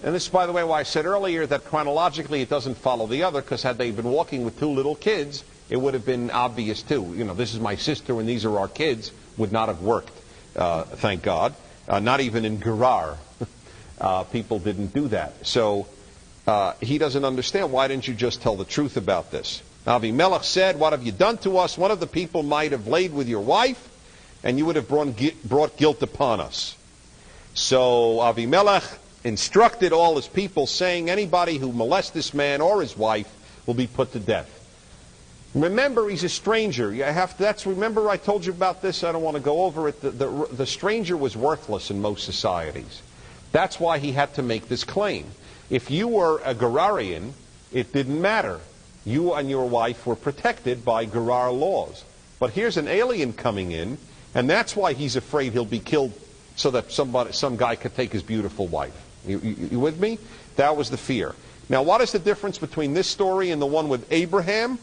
And this is, by the way, why I said earlier that chronologically it doesn't follow the other, because had they been walking with two little kids, it would have been obvious too. You know, this is my sister and these are our kids, would not have worked, thank God. Not even in Gerar. People didn't do that. So he doesn't understand. Why didn't you just tell the truth about this? Avimelech said, what have you done to us? One of the people might have laid with your wife, and you would have brought guilt upon us. So Avimelech instructed all his people, saying, anybody who molests this man or his wife will be put to death. Remember, he's a stranger. Remember I told you about this? I don't want to go over it. The stranger was worthless in most societies. That's why he had to make this claim. If you were a Gerarian, it didn't matter. You and your wife were protected by Gerar laws. But here's an alien coming in, and that's why he's afraid he'll be killed so that some guy could take his beautiful wife. You with me? That was the fear. Now, what is the difference between this story and the one with Abraham?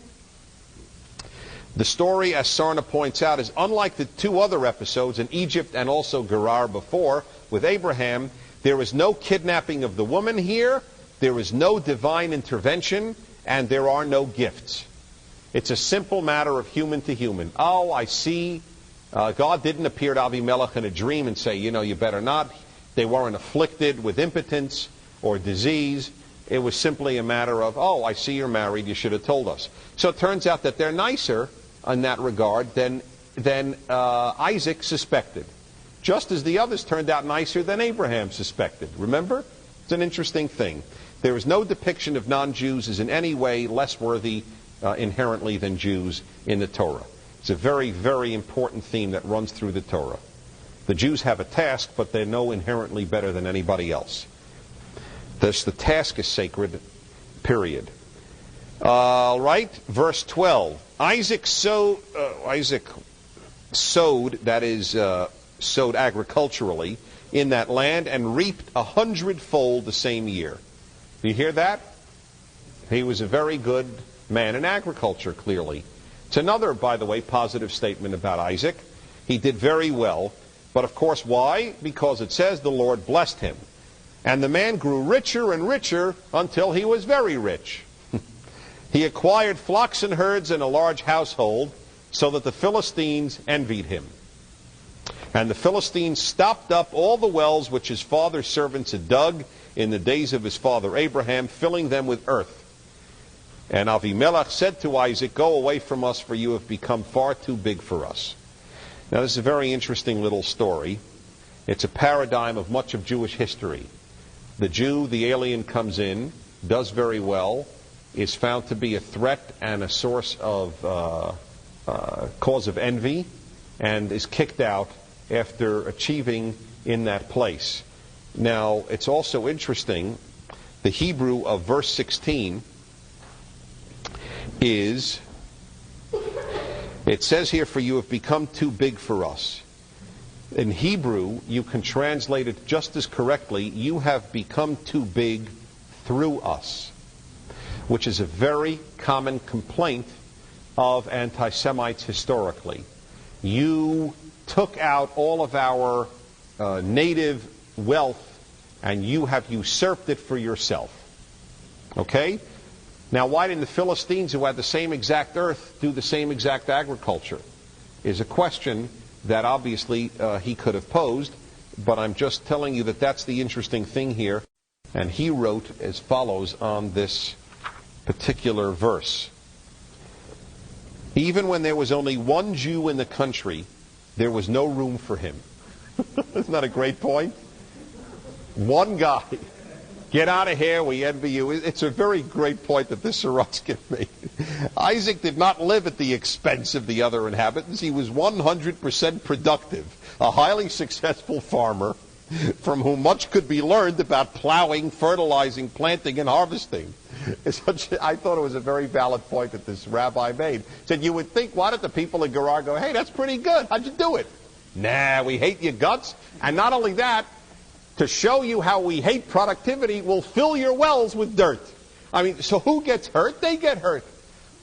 The story, as Sarna points out, is unlike the two other episodes in Egypt and also Gerar before. With Abraham, there is no kidnapping of the woman here, there is no divine intervention, and there are no gifts. It's a simple matter of human to human. Oh, I see. God didn't appear to Avimelech in a dream and say, you better not. They weren't afflicted with impotence or disease. It was simply a matter of, oh, I see you're married, you should have told us. So it turns out that they're nicer in that regard than Isaac suspected. Just as the others turned out nicer than Abraham suspected. Remember? It's an interesting thing. There is no depiction of non-Jews as in any way less worthy inherently than Jews in the Torah. It's a very, very important theme that runs through the Torah. The Jews have a task, but they're no inherently better than anybody else. Thus, the task is sacred, period. All right, verse 12. Isaac sowed, that is, sowed agriculturally in that land and reaped 100-fold the same year. Do you hear that? He was a very good man in agriculture, clearly. It's another, by the way, positive statement about Isaac. He did very well. But of course, why? Because it says the Lord blessed him. And the man grew richer and richer until he was very rich. He acquired flocks and herds and a large household, so that the Philistines envied him. And the Philistines stopped up all the wells which his father's servants had dug in the days of his father Abraham, filling them with earth. And Avimelech said to Isaac, go away from us, for you have become far too big for us. Now, this is a very interesting little story. It's a paradigm of much of Jewish history. The Jew, the alien, comes in, does very well, is found to be a threat and a source of cause of envy, and is kicked out after achieving in that place. Now, it's also interesting, the Hebrew of verse 16 is, it says here, for you have become too big for us. In Hebrew, you can translate it just as correctly, you have become too big through us, which is a very common complaint of anti-Semites historically. You took out all of our native wealth and you have usurped it for yourself. Okay? Now, why didn't the Philistines, who had the same exact earth, do the same exact agriculture? Is a question that obviously he could have posed, but I'm just telling you that that's the interesting thing here. And he wrote as follows on this particular verse. Even when there was only one Jew in the country, there was no room for him. Isn't that a great point? One guy. Get out of here, we envy you. It's a very great point that this Sorotsky made. Isaac did not live at the expense of the other inhabitants. He was 100% productive, a highly successful farmer from whom much could be learned about plowing, fertilizing, planting, and harvesting. I thought it was a very valid point that this rabbi made. He said, you would think, why did the people of Gerar go, hey, that's pretty good. How'd you do it? Nah, we hate your guts. And not only that, to show you how we hate productivity, we'll fill your wells with dirt. I mean, so who gets hurt? They get hurt.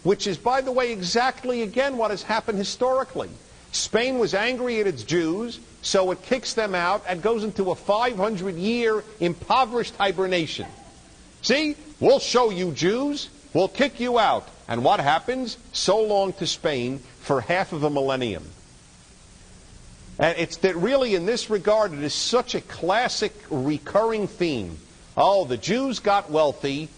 Which is, by the way, exactly, again, what has happened historically. Spain was angry at its Jews, so it kicks them out and goes into a 500-year impoverished hibernation. See? We'll show you Jews. We'll kick you out. And what happens? So long to Spain for half of a millennium. And it's that really, in this regard, it is such a classic recurring theme. Oh, the Jews got wealthy.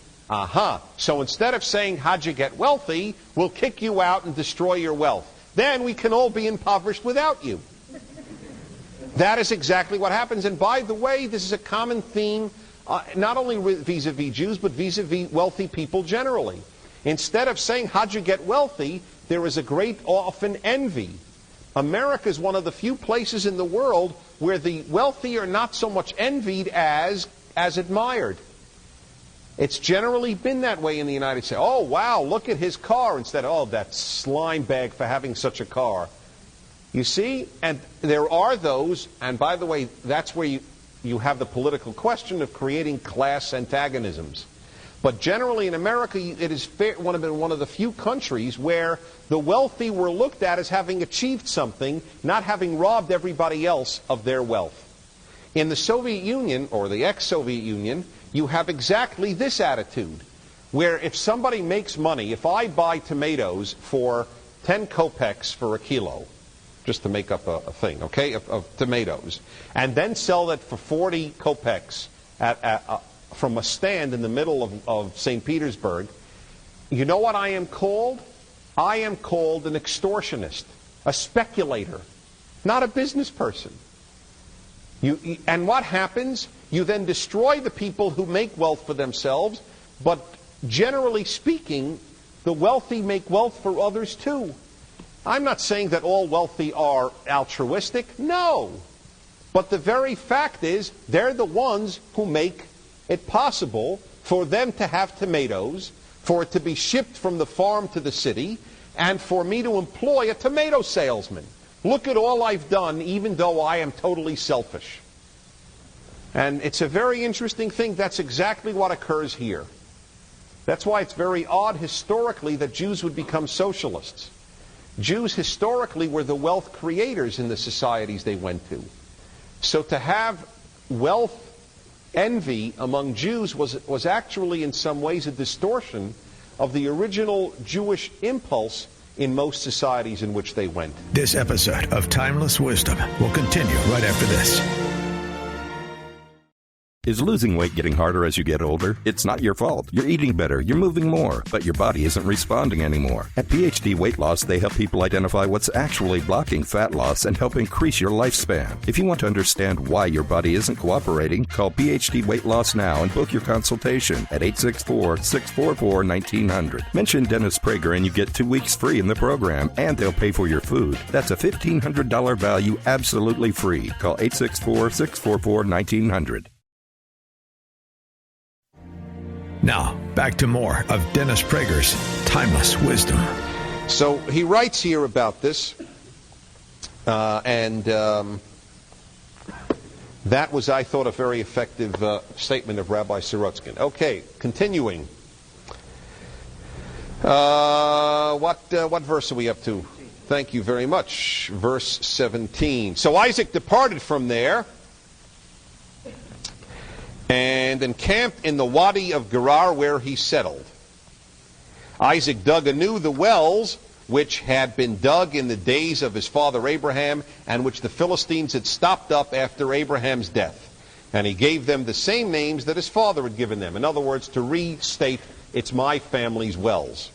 So instead of saying, how'd you get wealthy, we'll kick you out and destroy your wealth. Then we can all be impoverished without you. That is exactly what happens. And by the way, this is a common theme, not only vis-a-vis Jews, but vis-a-vis wealthy people generally. Instead of saying, how'd you get wealthy, there is a great often envy. America is one of the few places in the world where the wealthy are not so much envied as admired. It's generally been that way in the United States. Oh, wow, look at his car, instead of, oh, that slime bag for having such a car. You see? And there are those, and by the way, that's where you have the political question of creating class antagonisms. But generally in America, it is one of the few countries where the wealthy were looked at as having achieved something, not having robbed everybody else of their wealth. In the Soviet Union, or the ex-Soviet Union, you have exactly this attitude, where if somebody makes money, if I buy tomatoes for 10 kopecks for a kilo, just to make up a thing, okay, of tomatoes, and then sell that for 40 kopecks from a stand in the middle of St. Petersburg, you know what I am called? I am called an extortionist, a speculator, not a business person. And what happens? You then destroy the people who make wealth for themselves, but generally speaking, the wealthy make wealth for others too. I'm not saying that all wealthy are altruistic, no. But the very fact is, they're the ones who make it possible for them to have tomatoes, for it to be shipped from the farm to the city, and for me to employ a tomato salesman. Look at all I've done, even though I am totally selfish. And it's a very interesting thing. That's exactly what occurs here. That's why it's very odd historically that Jews would become socialists. Jews historically were the wealth creators in the societies they went to. So to have wealth envy among Jews was actually in some ways a distortion of the original Jewish impulse in most societies in which they went. This episode of Timeless Wisdom will continue right after this. Is losing weight getting harder as you get older? It's not your fault. You're eating better, you're moving more, but your body isn't responding anymore. At PhD Weight Loss, they help people identify what's actually blocking fat loss and help increase your lifespan. If you want to understand why your body isn't cooperating, call PhD Weight Loss now and book your consultation at 864-644-1900. Mention Dennis Prager and you get 2 weeks free in the program, and they'll pay for your food. That's a $1,500 value absolutely free. Call 864-644-1900. Now, back to more of Dennis Prager's Timeless Wisdom. So he writes here about this, and that was, I thought, a very effective statement of Rabbi Sirotskin. Okay, continuing. What verse are we up to? Thank you very much. Verse 17. So Isaac departed from there and encamped in the wadi of Gerar, where he settled. Isaac dug anew the wells which had been dug in the days of his father Abraham, and which the Philistines had stopped up after Abraham's death. And he gave them the same names that his father had given them. In other words, to restate, it's my family's wells.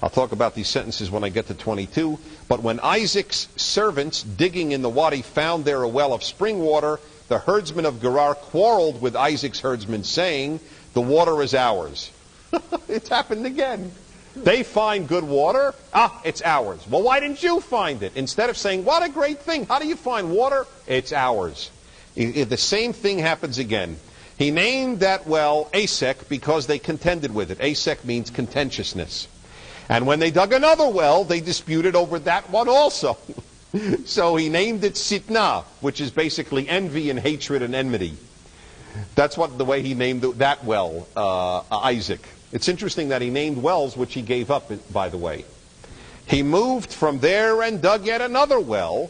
I'll talk about these sentences when I get to 22. But when Isaac's servants digging in the wadi found there a well of spring water, the herdsmen of Gerar quarreled with Isaac's herdsmen, saying, "The water is ours." It's happened again. They find good water. It's ours. Well, why didn't you find it? Instead of saying, what a great thing. How do you find water? It's ours. The same thing happens again. He named that well Asek because they contended with it. Asek means contentiousness. And when they dug another well, they disputed over that one also. So he named it Sitna, which is basically envy and hatred and enmity. That's the way he named that well, Isaac. It's interesting that he named wells which he gave up, by the way. He moved from there and dug yet another well,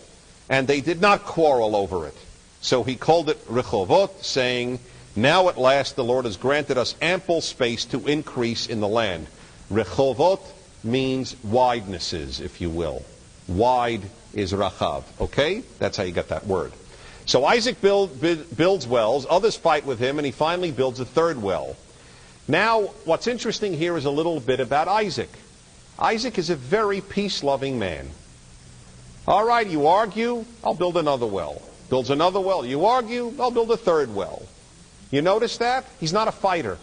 and they did not quarrel over it. So he called it Rechovot, saying, now at last the Lord has granted us ample space to increase in the land. Rechovot means widenesses, if you will. Wide is Rachav. Okay? That's how you get that word. So Isaac builds wells, others fight with him, and he finally builds a third well. Now, what's interesting here is a little bit about Isaac. Isaac is a very peace-loving man. All right, you argue, I'll build another well. Builds another well. You argue, I'll build a third well. You notice that? He's not a fighter.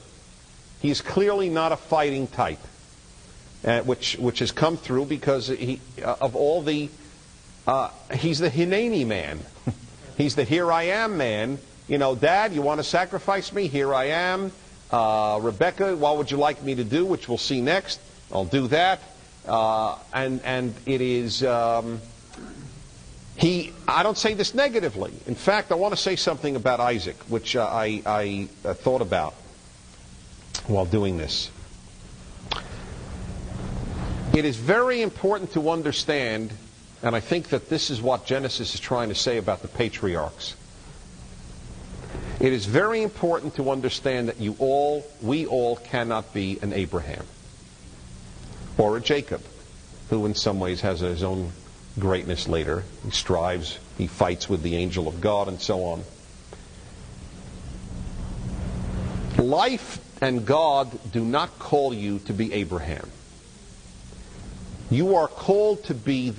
He's clearly not a fighting type, which has come through because he's the Hineni man. He's the here I am man. You know, Dad, you want to sacrifice me? Here I am. Rebecca, what would you like me to do? Which we'll see next. I'll do that. And it is... I don't say this negatively. In fact, I want to say something about Isaac, which I thought about while doing this. It is very important to understand, and I think that this is what Genesis is trying to say about the patriarchs. It is very important to understand that we all cannot be an Abraham or a Jacob, who in some ways has his own greatness later. He strives, he fights with the angel of God, and so on. Life and God do not call you to be Abraham. You are called to be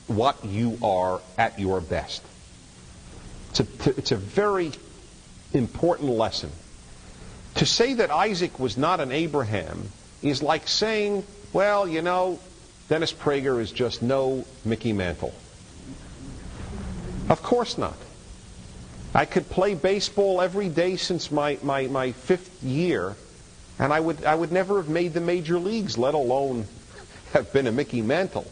what you are at your best. It's a very important lesson. To say that Isaac was not an Abraham is like saying, well, you know, Dennis Prager is just no Mickey Mantle. Of course not. I could play baseball every day since my fifth year, and I would never have made the major leagues, let alone have been a Mickey Mantle.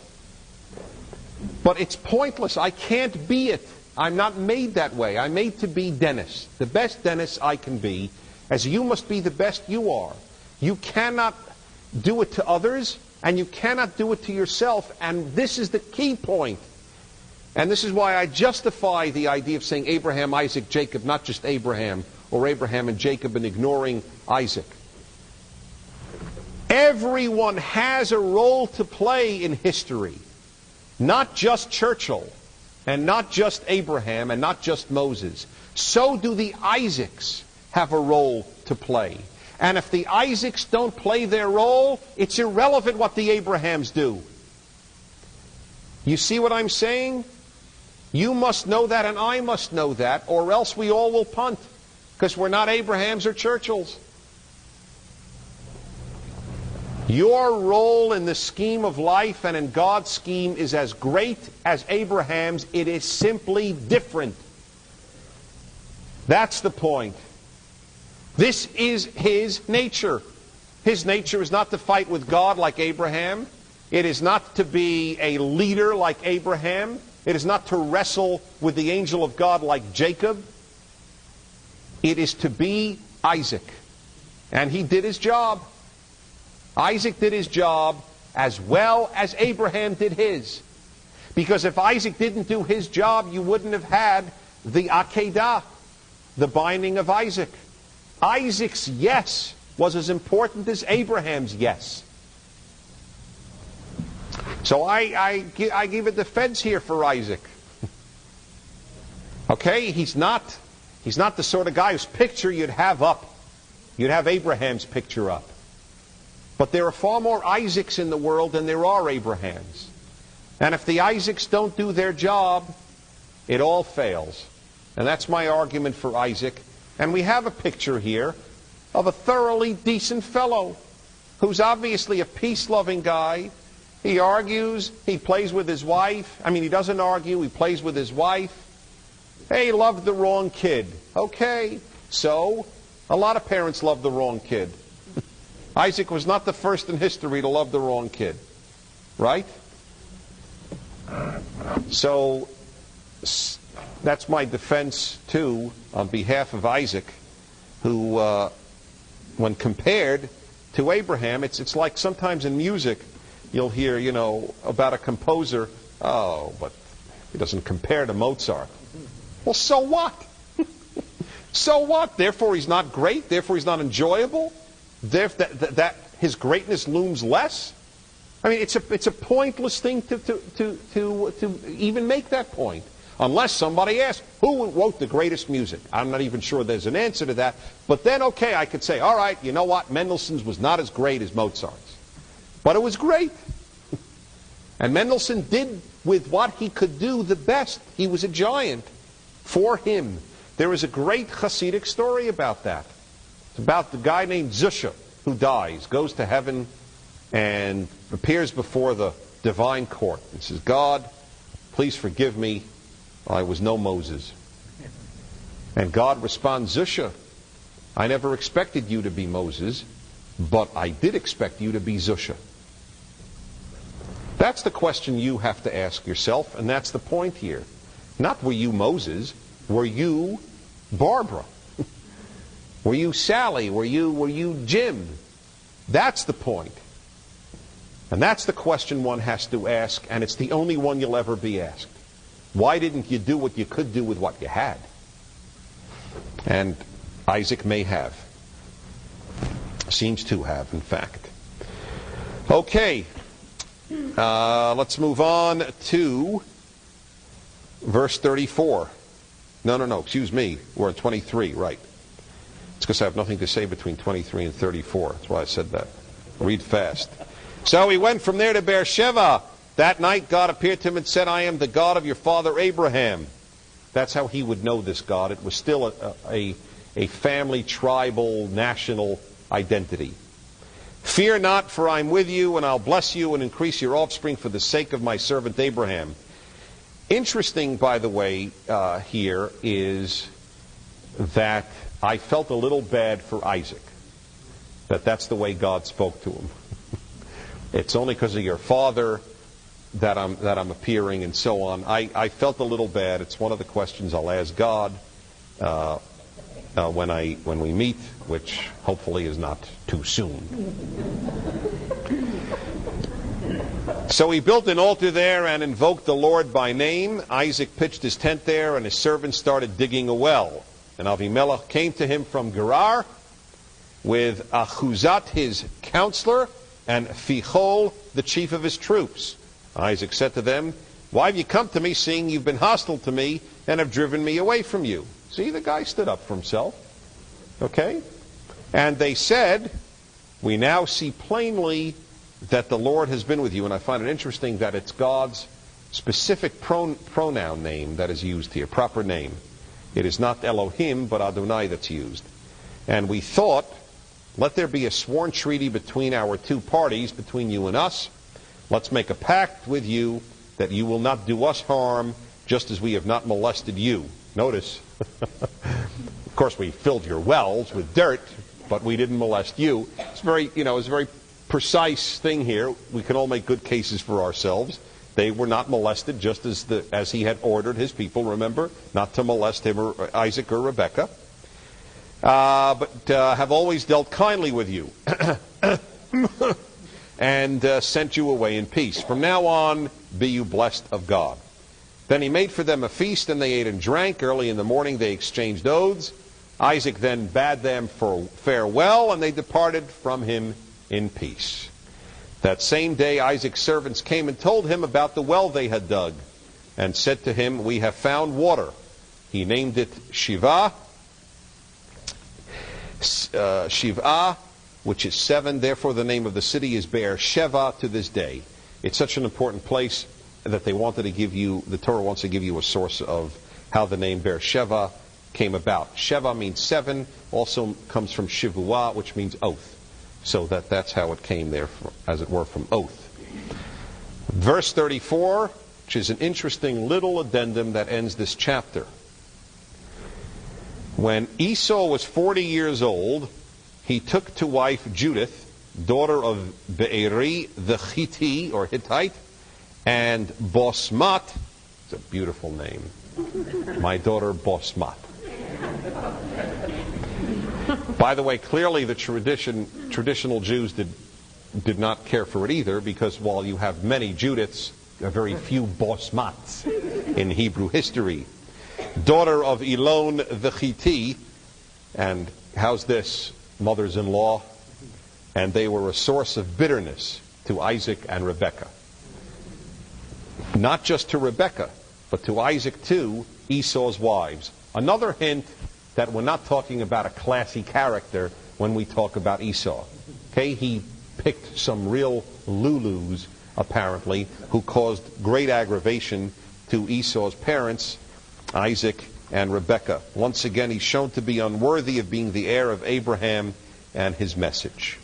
But it's pointless. I can't be it. I'm not made that way. I'm made to be Dennis, the best Dennis I can be, as you must be the best you are. You cannot do it to others, and you cannot do it to yourself, and this is the key point. And this is why I justify the idea of saying Abraham, Isaac, Jacob, not just Abraham, or Abraham and Jacob, and ignoring Isaac. Everyone has a role to play in history. Not just Churchill, and not just Abraham, and not just Moses. So do the Isaacs have a role to play. And if the Isaacs don't play their role, it's irrelevant what the Abrahams do. You see what I'm saying? You must know that, and I must know that, or else we all will punt, because we're not Abrahams or Churchills. Your role in the scheme of life and in God's scheme is as great as Abraham's. It is simply different. That's the point. This is his nature. His nature is not to fight with God like Abraham. It is not to be a leader like Abraham. It is not to wrestle with the angel of God like Jacob. It is to be Isaac. And he did his job. Isaac did his job as well as Abraham did his. Because if Isaac didn't do his job, you wouldn't have had the Akedah, the binding of Isaac. Isaac's yes was as important as Abraham's yes. So I give a defense here for Isaac. Okay, he's not the sort of guy whose picture you'd have up. You'd have Abraham's picture up. But there are far more Isaacs in the world than there are Abrahams. And if the Isaacs don't do their job, it all fails. And that's my argument for Isaac. And we have a picture here of a thoroughly decent fellow who's obviously a peace-loving guy. He argues, he plays with his wife. I mean, he doesn't argue, he plays with his wife. Hey, he loved the wrong kid. Okay, so a lot of parents love the wrong kid. Isaac was not the first in history to love the wrong kid. Right? So that's my defense, too, on behalf of Isaac. who, when compared to Abraham, it's like sometimes in music you'll hear, about a composer, oh, but he doesn't compare to Mozart. Well, so what? So what? Therefore he's not great? Therefore he's not enjoyable? That his greatness looms less? I mean, it's a pointless thing to even make that point. Unless somebody asks, who wrote the greatest music? I'm not even sure there's an answer to that. But then, okay, I could say, all right, you know what? Mendelssohn's was not as great as Mozart's. But it was great. And Mendelssohn did with what he could do the best. He was a giant for him. There is a great Hasidic story about that. It's about the guy named Zusha who dies, goes to heaven, and appears before the divine court and says, God, please forgive me. I was no Moses. And God responds, Zusha, I never expected you to be Moses, but I did expect you to be Zusha. That's the question you have to ask yourself, and that's the point here. Not were you Moses, were you Barbara? Were you Sally? Were you Jim? That's the point. And that's the question one has to ask, and it's the only one you'll ever be asked. Why didn't you do what you could do with what you had? And Isaac may have. Seems to have, in fact. Okay. Let's move on to verse 34. No, excuse me. We're at 23, right. It's because I have nothing to say between 23 and 34. That's why I said that. Read fast. So he went from there to Beersheba. That night God appeared to him and said, I am the God of your father Abraham. That's how he would know this God. It was still a family, tribal, national identity. Fear not, for I am with you, and I'll bless you and increase your offspring for the sake of my servant Abraham. Interesting, by the way, here is that I felt a little bad for Isaac. That's the way God spoke to him. It's only because of your father that I'm appearing and so on. I felt a little bad. It's one of the questions I'll ask God when we meet, which hopefully is not too soon. So he built an altar there and invoked the Lord by name. Isaac pitched his tent there, and his servants started digging a well. And Avimelech came to him from Gerar with Achuzat, his counselor, and Phichol, the chief of his troops. Isaac said to them, why have you come to me, seeing you've been hostile to me and have driven me away from you? See, the guy stood up for himself. Okay? And they said, we now see plainly that the Lord has been with you. And I find it interesting that it's God's specific pronoun name that is used here, proper name. It is not Elohim, but Adonai that's used. And we thought, let there be a sworn treaty between our two parties, between you and us. Let's make a pact with you that you will not do us harm, just as we have not molested you. Notice, of course, we filled your wells with dirt, but we didn't molest you. It's a very precise thing here. We can all make good cases for ourselves. They were not molested, just as he had ordered his people, remember, not to molest him or Isaac or Rebekah. But have always dealt kindly with you and sent you away in peace. From now on, be you blessed of God. Then he made for them a feast, and they ate and drank. Early in the morning they exchanged oaths. Isaac then bade them for farewell, and they departed from him in peace. That same day Isaac's servants came and told him about the well they had dug, and said to him, we have found water. He named it Shiva, which is 7. Therefore the name of the city is Beersheba to this day. It's such an important place that they wanted to give you, the Torah wants to give you a source of how the name Beersheba came about. Sheva means 7, also comes from Shivuah, which means oath. So that's how it came there, as it were, from oath. Verse 34, which is an interesting little addendum that ends this chapter. When Esau was 40 years old, he took to wife Judith, daughter of Be'eri the Hittite, or Hittite, and Bosmat. It's a beautiful name. My daughter Bosmat. By the way, clearly the traditional Jews did not care for it either, because while you have many Judiths, there are very few Bosmats in Hebrew history. Daughter of Elon the Chiti, and how's this, mothers-in-law? And they were a source of bitterness to Isaac and Rebekah. Not just to Rebekah, but to Isaac too, Esau's wives. Another hint that we're not talking about a classy character when we talk about Esau. Okay, he picked some real Lulus, apparently, who caused great aggravation to Esau's parents, Isaac and Rebekah. Once again, he's shown to be unworthy of being the heir of Abraham and his message,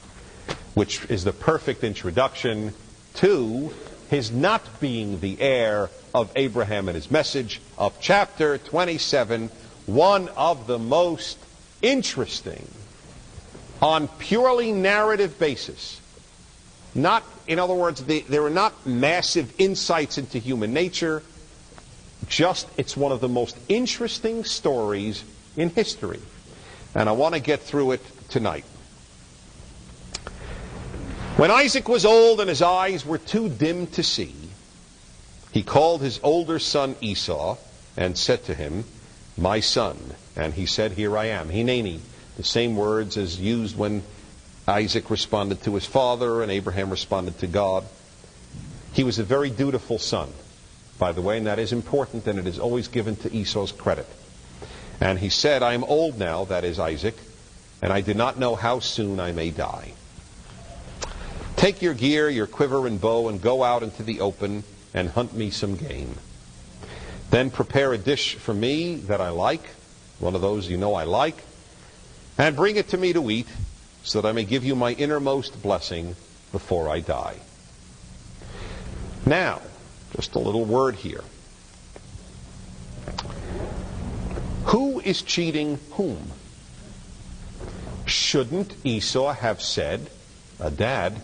which is the perfect introduction to his not being the heir of Abraham and his message of chapter 27, one of the most interesting on purely narrative basis. Not, in other words, there are not massive insights into human nature. Just, it's one of the most interesting stories in history. And I want to get through it tonight. When Isaac was old and his eyes were too dim to see, he called his older son Esau and said to him, "My son." And he said, "Here I am." Hineni, the same words as used when Isaac responded to his father and Abraham responded to God. He was a very dutiful son, by the way, and that is important, and it is always given to Esau's credit. And he said, "I am old now," that is Isaac, "and I do not know how soon I may die. Take your gear, your quiver and bow, and go out into the open and hunt me some game. Then prepare a dish for me that I like," one of those you know I like, "and bring it to me to eat, so that I may give you my innermost blessing before I die." Now, just a little word here. Who is cheating whom? Shouldn't Esau have said, "Dad,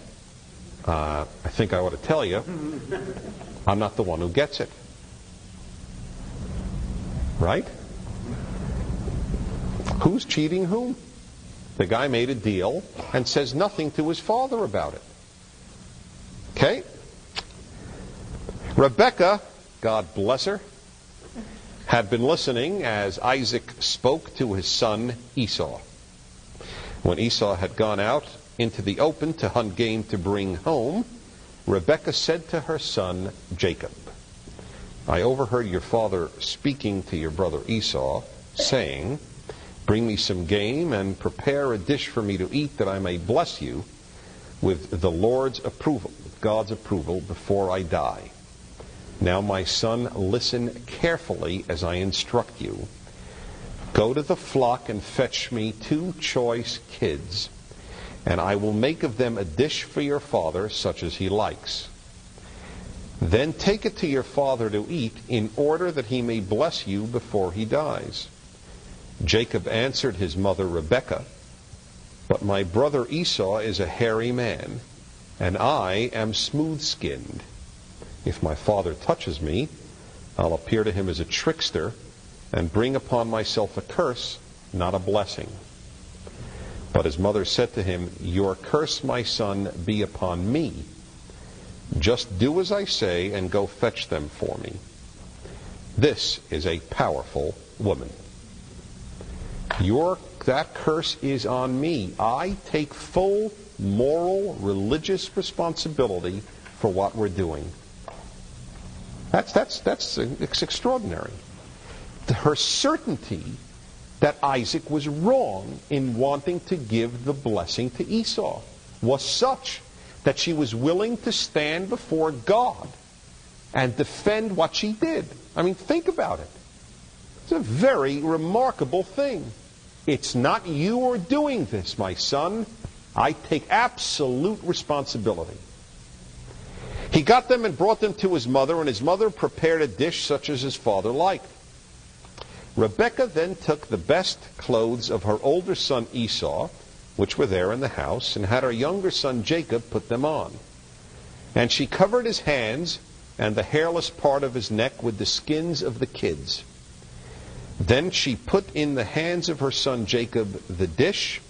I think I ought to tell you, I'm not the one who gets it"? Right? Who's cheating whom? The guy made a deal and says nothing to his father about it. Okay? Rebekah, God bless her, had been listening as Isaac spoke to his son Esau. When Esau had gone out into the open to hunt game to bring home, Rebekah said to her son Jacob, "I overheard your father speaking to your brother Esau, saying, 'Bring me some game and prepare a dish for me to eat, that I may bless you with the Lord's approval, with God's approval, before I die.' Now, my son, listen carefully as I instruct you. Go to the flock and fetch me 2 choice kids, and I will make of them a dish for your father, such as he likes. Then take it to your father to eat, in order that he may bless you before he dies." Jacob answered his mother Rebekah, "But my brother Esau is a hairy man, and I am smooth-skinned. If my father touches me, I'll appear to him as a trickster and bring upon myself a curse, not a blessing." But his mother said to him, "Your curse, my son, be upon me. Just do as I say and go fetch them for me." This is a powerful woman. That curse is on me. I take full moral, religious responsibility for what we're doing. It's extraordinary. Her certainty that Isaac was wrong in wanting to give the blessing to Esau was such that she was willing to stand before God and defend what she did. I mean, think about it. It's a very remarkable thing. "It's not you who are doing this, my son. I take absolute responsibility." He got them and brought them to his mother, and his mother prepared a dish such as his father liked. Rebekah then took the best clothes of her older son Esau, which were there in the house, and had her younger son Jacob put them on. And she covered his hands and the hairless part of his neck with the skins of the kids. Then she put in the hands of her son Jacob the dish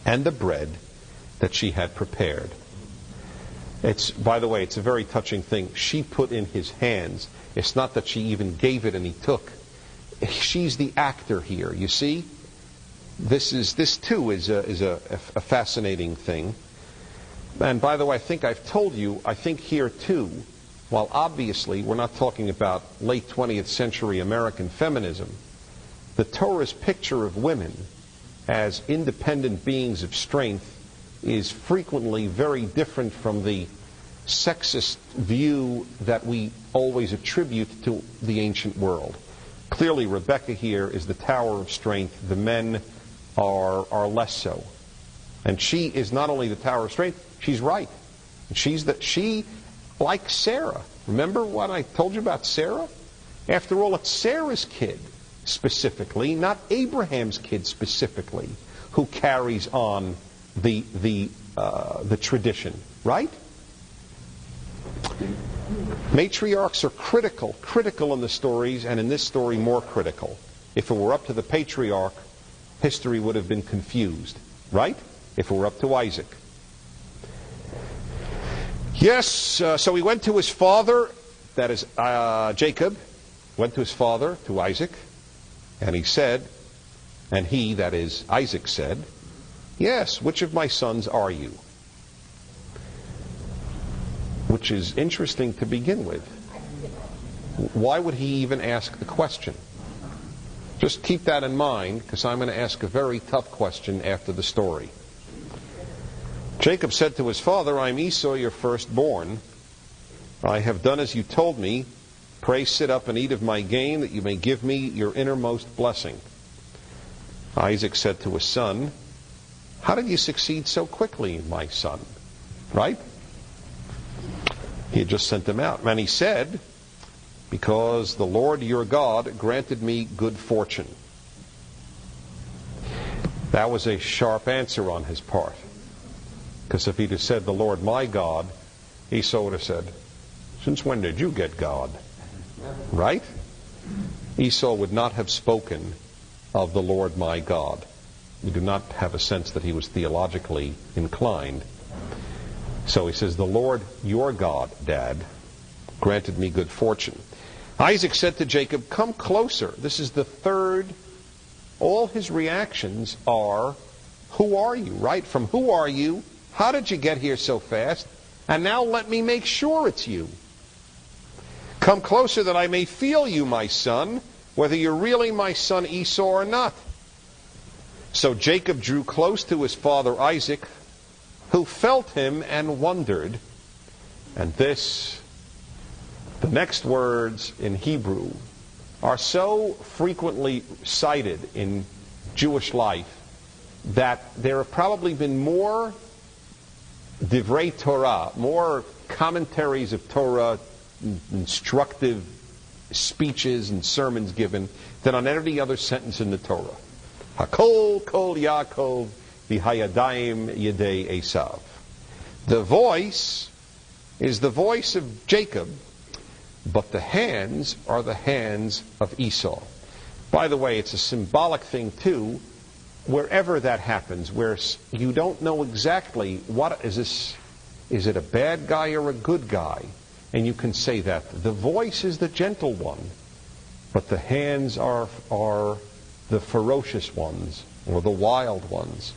and the bread that she had prepared. By the way, it's a very touching thing. She put in his hands. It's not that she even gave it and he took. She's the actor here, you see? This too is a fascinating thing. And by the way, I think I've told you, I think here too, while obviously we're not talking about late 20th century American feminism, the Torah's picture of women as independent beings of strength is frequently very different from the sexist view that we always attribute to the ancient world. Clearly, Rebecca here is the tower of strength. The men are less so. And she is not only the tower of strength, she's right. She, like Sarah. Remember what I told you about Sarah? After all, it's Sarah's kid specifically, not Abraham's kid specifically, who carries on the tradition, right? Matriarchs are critical in the stories, and in this story more critical. If it were up to the patriarch, history would have been confused, right? If it were up to Isaac. Yes, so he went to his father, that is Jacob, went to his father, to Isaac, and he said, and he, that is Isaac, said, "Yes, which of my sons are you?" Which is interesting to begin with. Why would he even ask the question? Just keep that in mind, because I'm going to ask a very tough question after the story. Jacob said to his father, "I am Esau, your firstborn. I have done as you told me. Pray sit up and eat of my gain, that you may give me your innermost blessing." Isaac said to his son, "How did you succeed so quickly, my son?" Right? He had just sent him out. And he said, "Because the Lord your God granted me good fortune." That was a sharp answer on his part. Because if he'd have said, "The Lord my God," Esau would have said, "Since when did you get God?" Right? Esau would not have spoken of the Lord my God. We do not have a sense that he was theologically inclined. So he says, "The Lord your God, Dad, granted me good fortune." Isaac said to Jacob, "Come closer." This is the third. All his reactions are, "Who are you?" Right? From "Who are you?" "How did you get here so fast?" And now let me make sure it's you. "Come closer that I may feel you, my son, whether you're really my son Esau or not." So Jacob drew close to his father Isaac, who felt him and wondered. And this, the next words in Hebrew, are so frequently cited in Jewish life that there have probably been more divrei Torah, more commentaries of Torah, instructive speeches and sermons given than on any other sentence in the Torah. Hakol kol Yaakov v'hayadayim yedei Esav. The voice is the voice of Jacob, but the hands are the hands of Esau. By the way, it's a symbolic thing too, wherever that happens, where you don't know exactly what is this. Is it a bad guy or a good guy? And you can say that. The voice is the gentle one, but the hands are the ferocious ones, or the wild ones.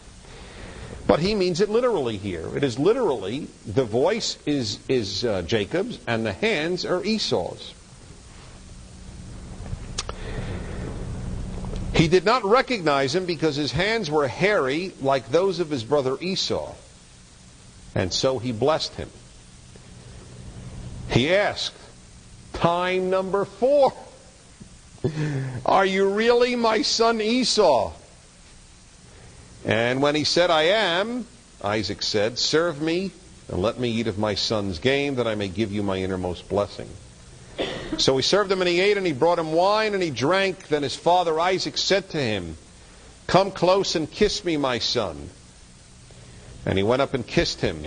But he means it literally here. It is literally, the voice is Jacob's, and the hands are Esau's. He did not recognize him because his hands were hairy like those of his brother Esau. And so he blessed him. He asked, time number 4, "Are you really my son Esau?" And when he said, "I am," Isaac said, "Serve me and let me eat of my son's game, that I may give you my innermost blessing." So he served him, and he ate, and he brought him wine, and he drank. Then his father Isaac said to him, "Come close and kiss me, my son." And he went up and kissed him.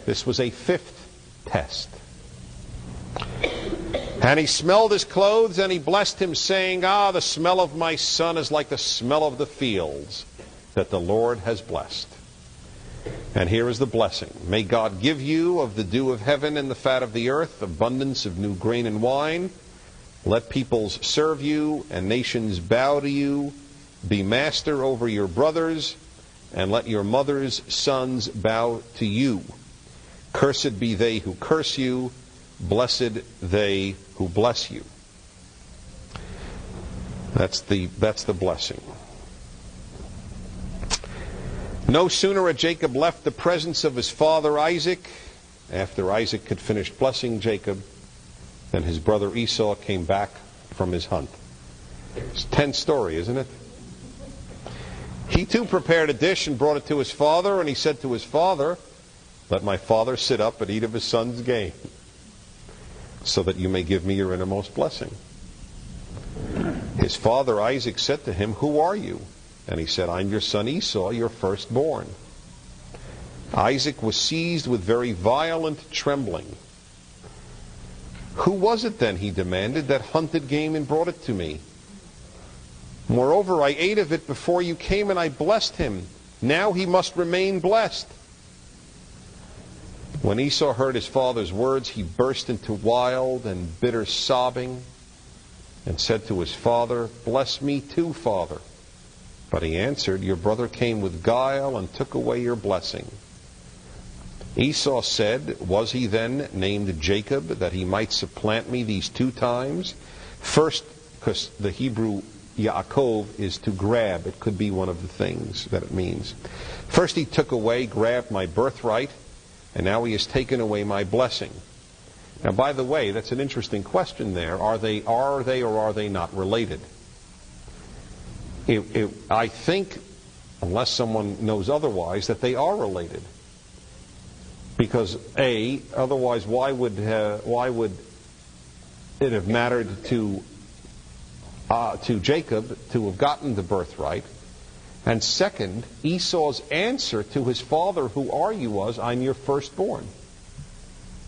This was a 5th test. And he smelled his clothes, and he blessed him, saying, "Ah, the smell of my son is like the smell of the fields. that the Lord has blessed. And here is the blessing. May God give you of the dew of heaven and the fat of the earth, abundance of new grain and wine. Let peoples serve you and nations bow to you. Be master over your brothers, and let your mother's sons bow to you. Cursed be they who curse you, blessed they who bless you. That's the blessing. No sooner had Jacob left the presence of his father Isaac, after Isaac had finished blessing Jacob, than his brother Esau came back from his hunt. It's a tense story, isn't it? He too prepared a dish and brought it to his father, and he said to his father, "Let my father sit up and eat of his son's game, so that you may give me your innermost blessing." His father Isaac said to him, "Who are you?" And he said, "I'm your son Esau, your firstborn." Isaac was seized with very violent trembling. "Who was it then," he demanded, "that hunted game and brought it to me? Moreover, I ate of it before you came, and I blessed him. Now he must remain blessed." When Esau heard his father's words, he burst into wild and bitter sobbing and said to his father, "Bless me too, father." But he answered, "Your brother came with guile and took away your blessing." Esau said, "Was he then named Jacob, that he might supplant me these 2 times? First, because the Hebrew Yaakov is to grab. It could be one of the things that it means. First he took away, grabbed my birthright, and now he has taken away my blessing." Now, by the way, that's an interesting question there. Are they or are they not related? I think, unless someone knows otherwise, that they are related. Because otherwise, why would it have mattered to Jacob to have gotten the birthright? And second, Esau's answer to his father, "Who are you?" was, "I'm your firstborn.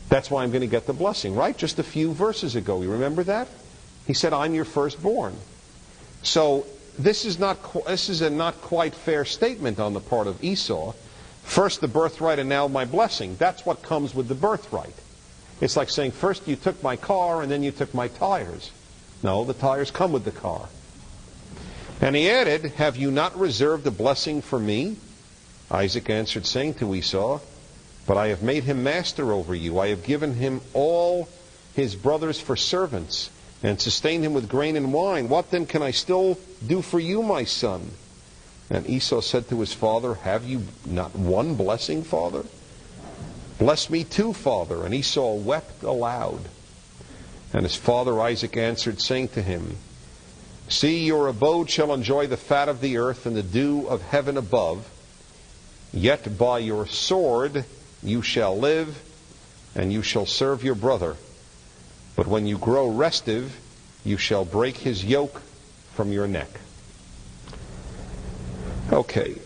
That's why I'm going to get the blessing." Right? Just a few verses ago, you remember that? He said, "I'm your firstborn." So this is a not quite fair statement on the part of Esau. First the birthright and now my blessing. That's what comes with the birthright. It's like saying, first you took my car and then you took my tires. No, the tires come with the car. And he added, "Have you not reserved a blessing for me?" Isaac answered, saying to Esau, "But I have made him master over you. I have given him all his brothers for servants, and sustained him with grain and wine. What then can I still do for you, my son?" And Esau said to his father, "Have you not one blessing, father? Bless me too, father." And Esau wept aloud. And his father Isaac answered, saying to him, "See, your abode shall enjoy the fat of the earth and the dew of heaven above. Yet by your sword you shall live, and you shall serve your brother. But when you grow restive, you shall break his yoke from your neck." Okay.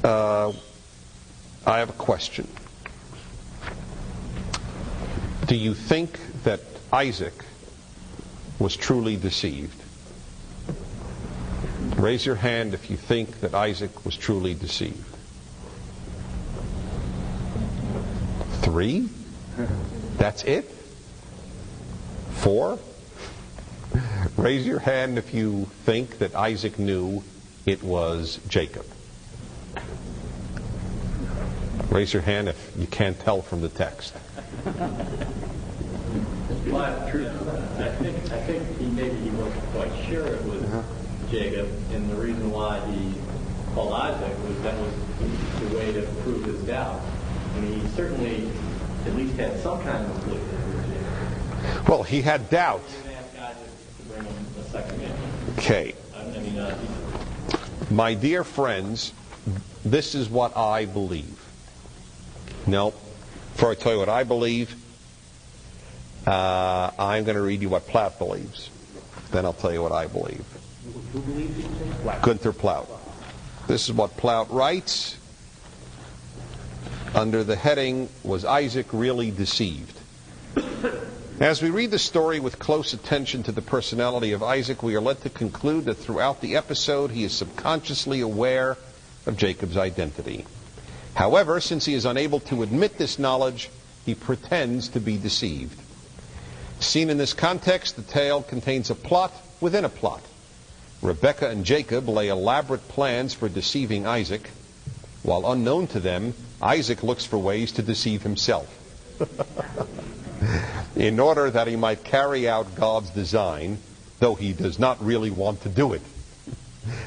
I have a question. Do you think that Isaac was truly deceived? Raise your hand if you think that Isaac was truly deceived. 3? That's it? 4? Raise your hand if you think that Isaac knew it was Jacob. Raise your hand if you can't tell from the text. Well, I think he wasn't quite sure it was Jacob, and the reason why he called Isaac was that was the way to prove his doubt. I mean, he certainly at least had some kind of clue that it was Jacob. Well, he had doubt. He didn't ask Isaac to bring him a second man. Okay. My dear friends, this is what I believe. No, before I tell you what I believe, I'm going to read you what Plaut believes. Then I'll tell you what I believe. Who believes you? Gunther Plaut. This is what Plaut writes under the heading, "Was Isaac really deceived?" As we read the story with close attention to the personality of Isaac, we are led to conclude that throughout the episode he is subconsciously aware of Jacob's identity. However, since he is unable to admit this knowledge, he pretends to be deceived. Seen in this context, the tale contains a plot within a plot. Rebekah and Jacob lay elaborate plans for deceiving Isaac. While unknown to them, Isaac looks for ways to deceive himself in order that he might carry out God's design, though he does not really want to do it,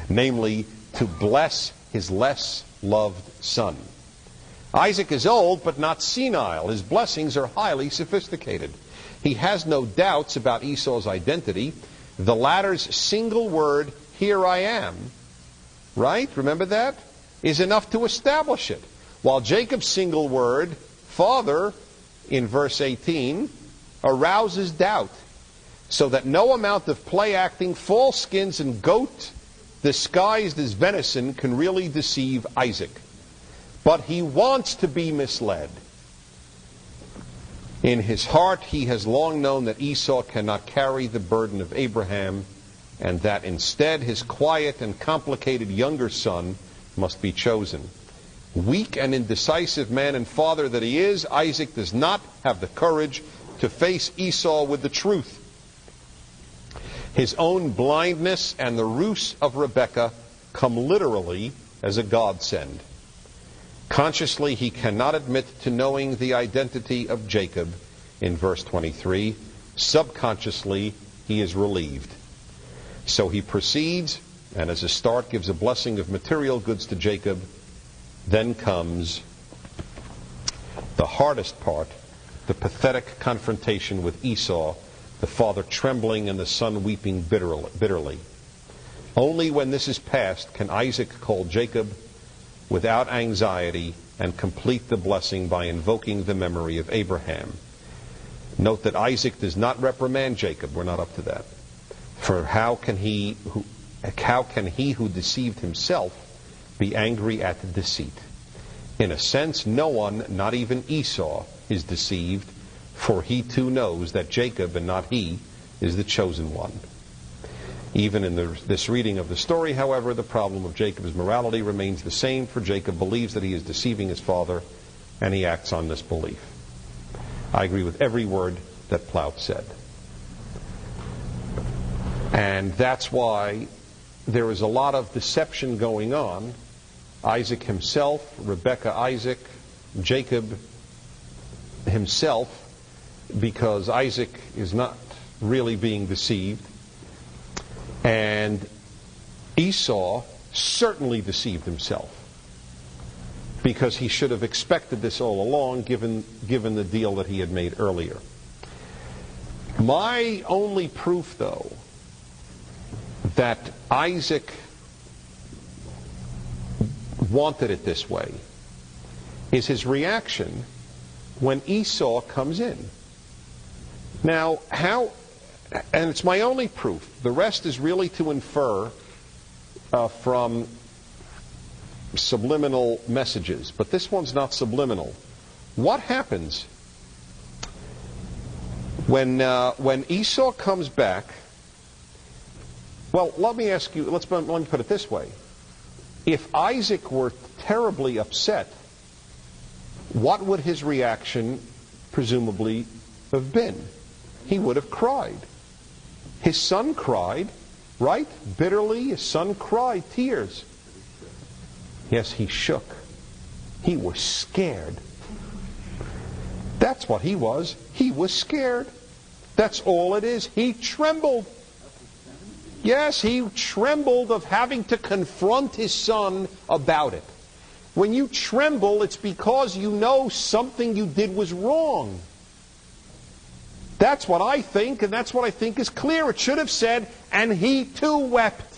namely, to bless his less loved son. Isaac is old but not senile. His blessings are highly sophisticated. He has no doubts about Esau's identity. The latter's single word, "Here I am," right? Remember that? Is enough to establish it. While Jacob's single word, "Father," in verse 18, arouses doubt, so that no amount of play acting, false skins, and goat disguised as venison can really deceive Isaac. But he wants to be misled. In his heart, he has long known that Esau cannot carry the burden of Abraham, and that instead his quiet and complicated younger son must be chosen. Weak and indecisive man and father that he is, Isaac does not have the courage to face Esau with the truth. His own blindness and the ruse of Rebekah come literally as a godsend. Consciously, he cannot admit to knowing the identity of Jacob in verse 23. Subconsciously, he is relieved. So he proceeds, and as a start gives a blessing of material goods to Jacob. Then comes the hardest part, the pathetic confrontation with Esau, the father trembling and the son weeping bitterly. Only when this is past can Isaac call Jacob without anxiety and complete the blessing by invoking the memory of Abraham. Note that Isaac does not reprimand Jacob. We're not up to that. For how can he who deceived himself be angry at the deceit? In a sense, no one, not even Esau, is deceived, for he too knows that Jacob, and not he, is the chosen one. Even in this reading of the story, however, the problem of Jacob's morality remains the same, for Jacob believes that he is deceiving his father, and he acts on this belief. I agree with every word that Plout said. And that's why there is a lot of deception going on. Isaac himself, Rebekah, Isaac, Jacob himself, because Isaac is not really being deceived. And Esau certainly deceived himself, because he should have expected this all along, given the deal that he had made earlier. My only proof, though, that Isaac wanted it this way is his reaction when Esau comes in. Now, and it's my only proof. The rest is really to infer from subliminal messages. But this one's not subliminal. What happens when Esau comes back? Well, let me ask you, let me put it this way. If Isaac were terribly upset, what would his reaction presumably have been? He would have cried. His son cried, right? Bitterly, his son cried tears. Yes, he shook. He was scared. That's what he was. He was scared. That's all it is. He trembled. Yes, he trembled of having to confront his son about it. When you tremble, it's because you know something you did was wrong. That's what I think, and that's what I think is clear. It should have said, and he too wept.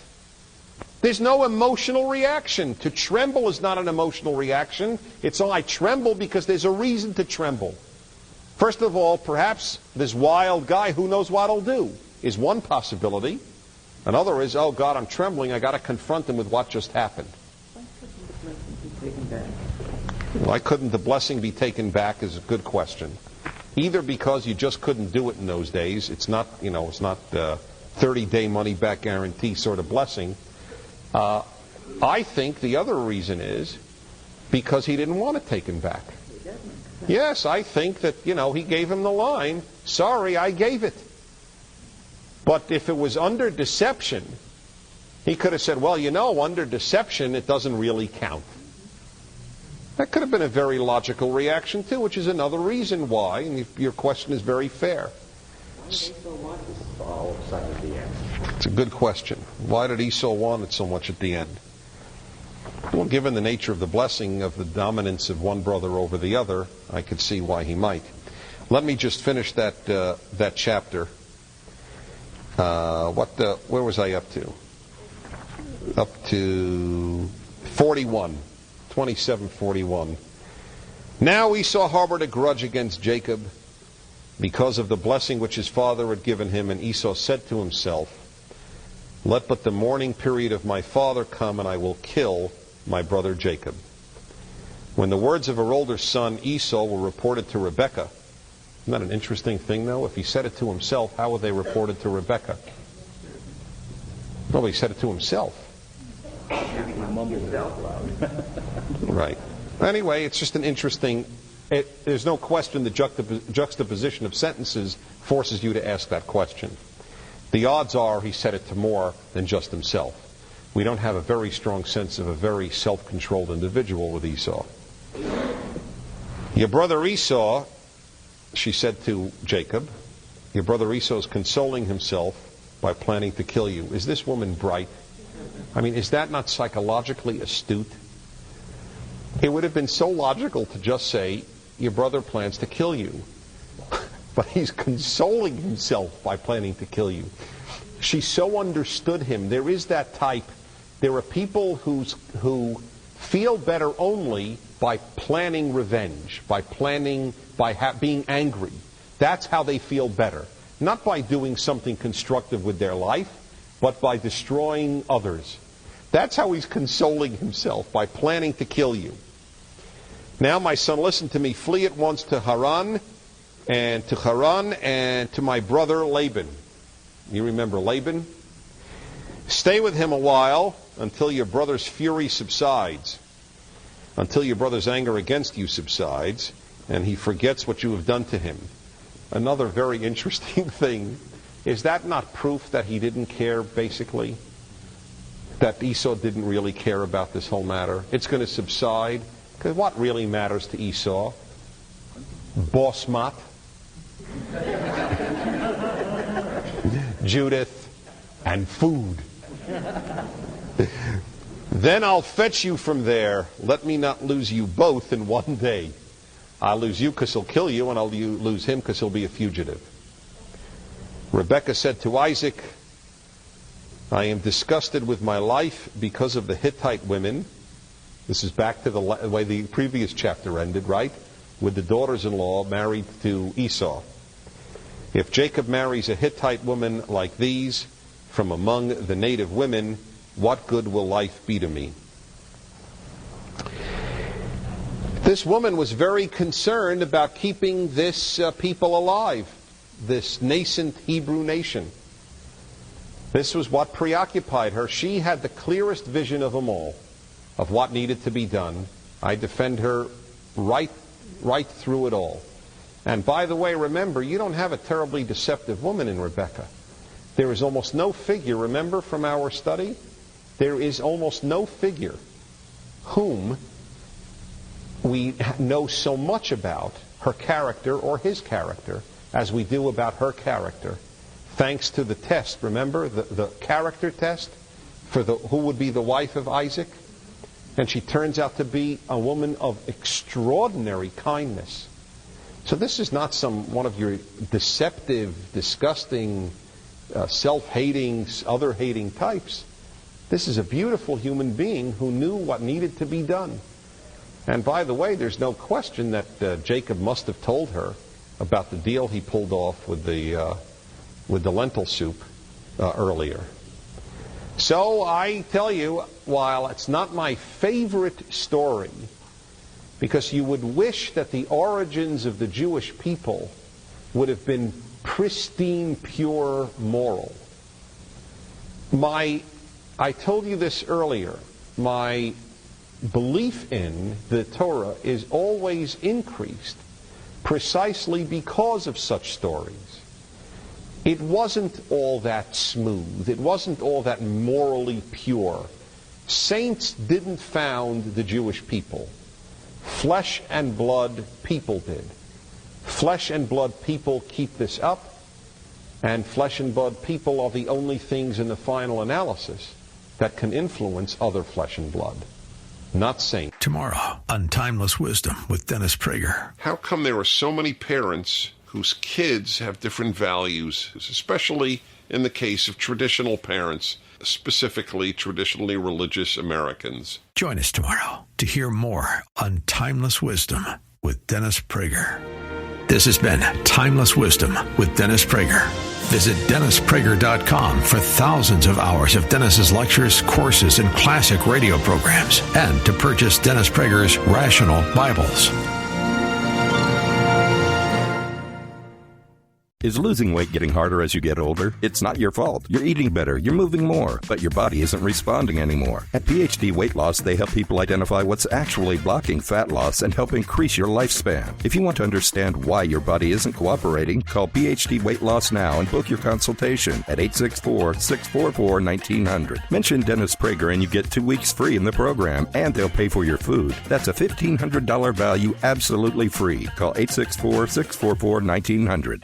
There's no emotional reaction. To tremble is not an emotional reaction. It's I tremble because there's a reason to tremble. First of all, perhaps this wild guy, who knows what he'll do, is one possibility. Another is, oh God, I'm trembling. I got to confront him with what just happened. Why couldn't the blessing be taken back? Why couldn't the blessing be taken back is a good question. either because you just couldn't do it in those days. It's not, it's not 30-day money-back guarantee sort of blessing. I think the other reason is because he didn't want it taken back. Yes, I think that, he gave him the line, sorry, I gave it. But if it was under deception, he could have said, well, under deception, it doesn't really count. That could have been a very logical reaction, too, which is another reason why, and your question is very fair. It's a good question. Why did Esau want it so much at the end? Well, given the nature of the blessing of the dominance of one brother over the other, I could see why he might. Let me just finish that chapter. Where was I up to? Up to 41. 27:41. Now Esau harbored a grudge against Jacob because of the blessing which his father had given him, and Esau said to himself, let but the mourning period of my father come, and I will kill my brother Jacob. When the words of her older son Esau were reported to Rebekah, isn't that an interesting thing, though? If he said it to himself, how were they reported to Rebekah? Well, he said it to himself. Right. Anyway, it's just an interesting... there's no question the juxtaposition of sentences forces you to ask that question. The odds are he said it to more than just himself. We don't have a very strong sense of a very self-controlled individual with Esau. Your brother Esau, she said to Jacob, your brother Esau is consoling himself by planning to kill you. Is this woman bright? I mean, is that not psychologically astute? It would have been so logical to just say, your brother plans to kill you. But he's consoling himself by planning to kill you. She so understood him. There is that type. There are people who feel better only by planning revenge, by being angry. That's how they feel better. Not by doing something constructive with their life, but by destroying others. That's how he's consoling himself, by planning to kill you. Now, my son, listen to me. Flee at once to Haran, and to my brother Laban. You remember Laban? Stay with him a while until your brother's fury subsides, until your brother's anger against you subsides, and he forgets what you have done to him. Another very interesting thing. Is that not proof that he didn't care, basically? That Esau didn't really care about this whole matter? It's going to subside. Because what really matters to Esau? Bosmat, Judith, and food. Then I'll fetch you from there. Let me not lose you both in one day. I'll lose you because he'll kill you, and I'll lose him because he'll be a fugitive. Rebekah said to Isaac, I am disgusted with my life because of the Hittite women. This is back to the way the previous chapter ended, right? With the daughters-in-law married to Esau. If Jacob marries a Hittite woman like these from among the native women, what good will life be to me? This woman was very concerned about keeping this people alive, this nascent Hebrew nation. This was what preoccupied her. She had the clearest vision of them all, of what needed to be done. I defend her right through it all. And by the way, remember, you don't have a terribly deceptive woman in Rebekah. There is almost no figure, remember from our study? There is almost no figure whom we know so much about her character or his character as we do about her character. Thanks to the test, remember, the character test for who would be the wife of Isaac? And she turns out to be a woman of extraordinary kindness. So this is not one of your deceptive, disgusting, self-hating, other-hating types. This is a beautiful human being who knew what needed to be done. And by the way, there's no question that Jacob must have told her about the deal he pulled off with the lentil soup earlier. So I tell you, while it's not my favorite story, because you would wish that the origins of the Jewish people would have been pristine, pure, moral. I told you this earlier, my belief in the Torah is always increased precisely because of such stories. It wasn't all that smooth. It wasn't all that morally pure. Saints didn't found the Jewish people. Flesh and blood people did. Flesh and blood people keep this up, and flesh and blood people are the only things in the final analysis that can influence other flesh and blood, not saints. Tomorrow on Timeless Wisdom with Dennis Prager. How come there are so many parents whose kids have different values, especially in the case of traditional parents, specifically traditionally religious Americans? Join us tomorrow to hear more on Timeless Wisdom with Dennis Prager. This has been Timeless Wisdom with Dennis Prager. Visit DennisPrager.com for thousands of hours of Dennis's lectures, courses, and classic radio programs, and to purchase Dennis Prager's Rational Bibles. Is losing weight getting harder as you get older? It's not your fault. You're eating better, you're moving more, but your body isn't responding anymore. At PhD Weight Loss, they help people identify what's actually blocking fat loss and help increase your lifespan. If you want to understand why your body isn't cooperating, call PhD Weight Loss now and book your consultation at 864-644-1900. Mention Dennis Prager and you get 2 weeks free in the program, and they'll pay for your food. That's a $1,500 value absolutely free. Call 864-644-1900.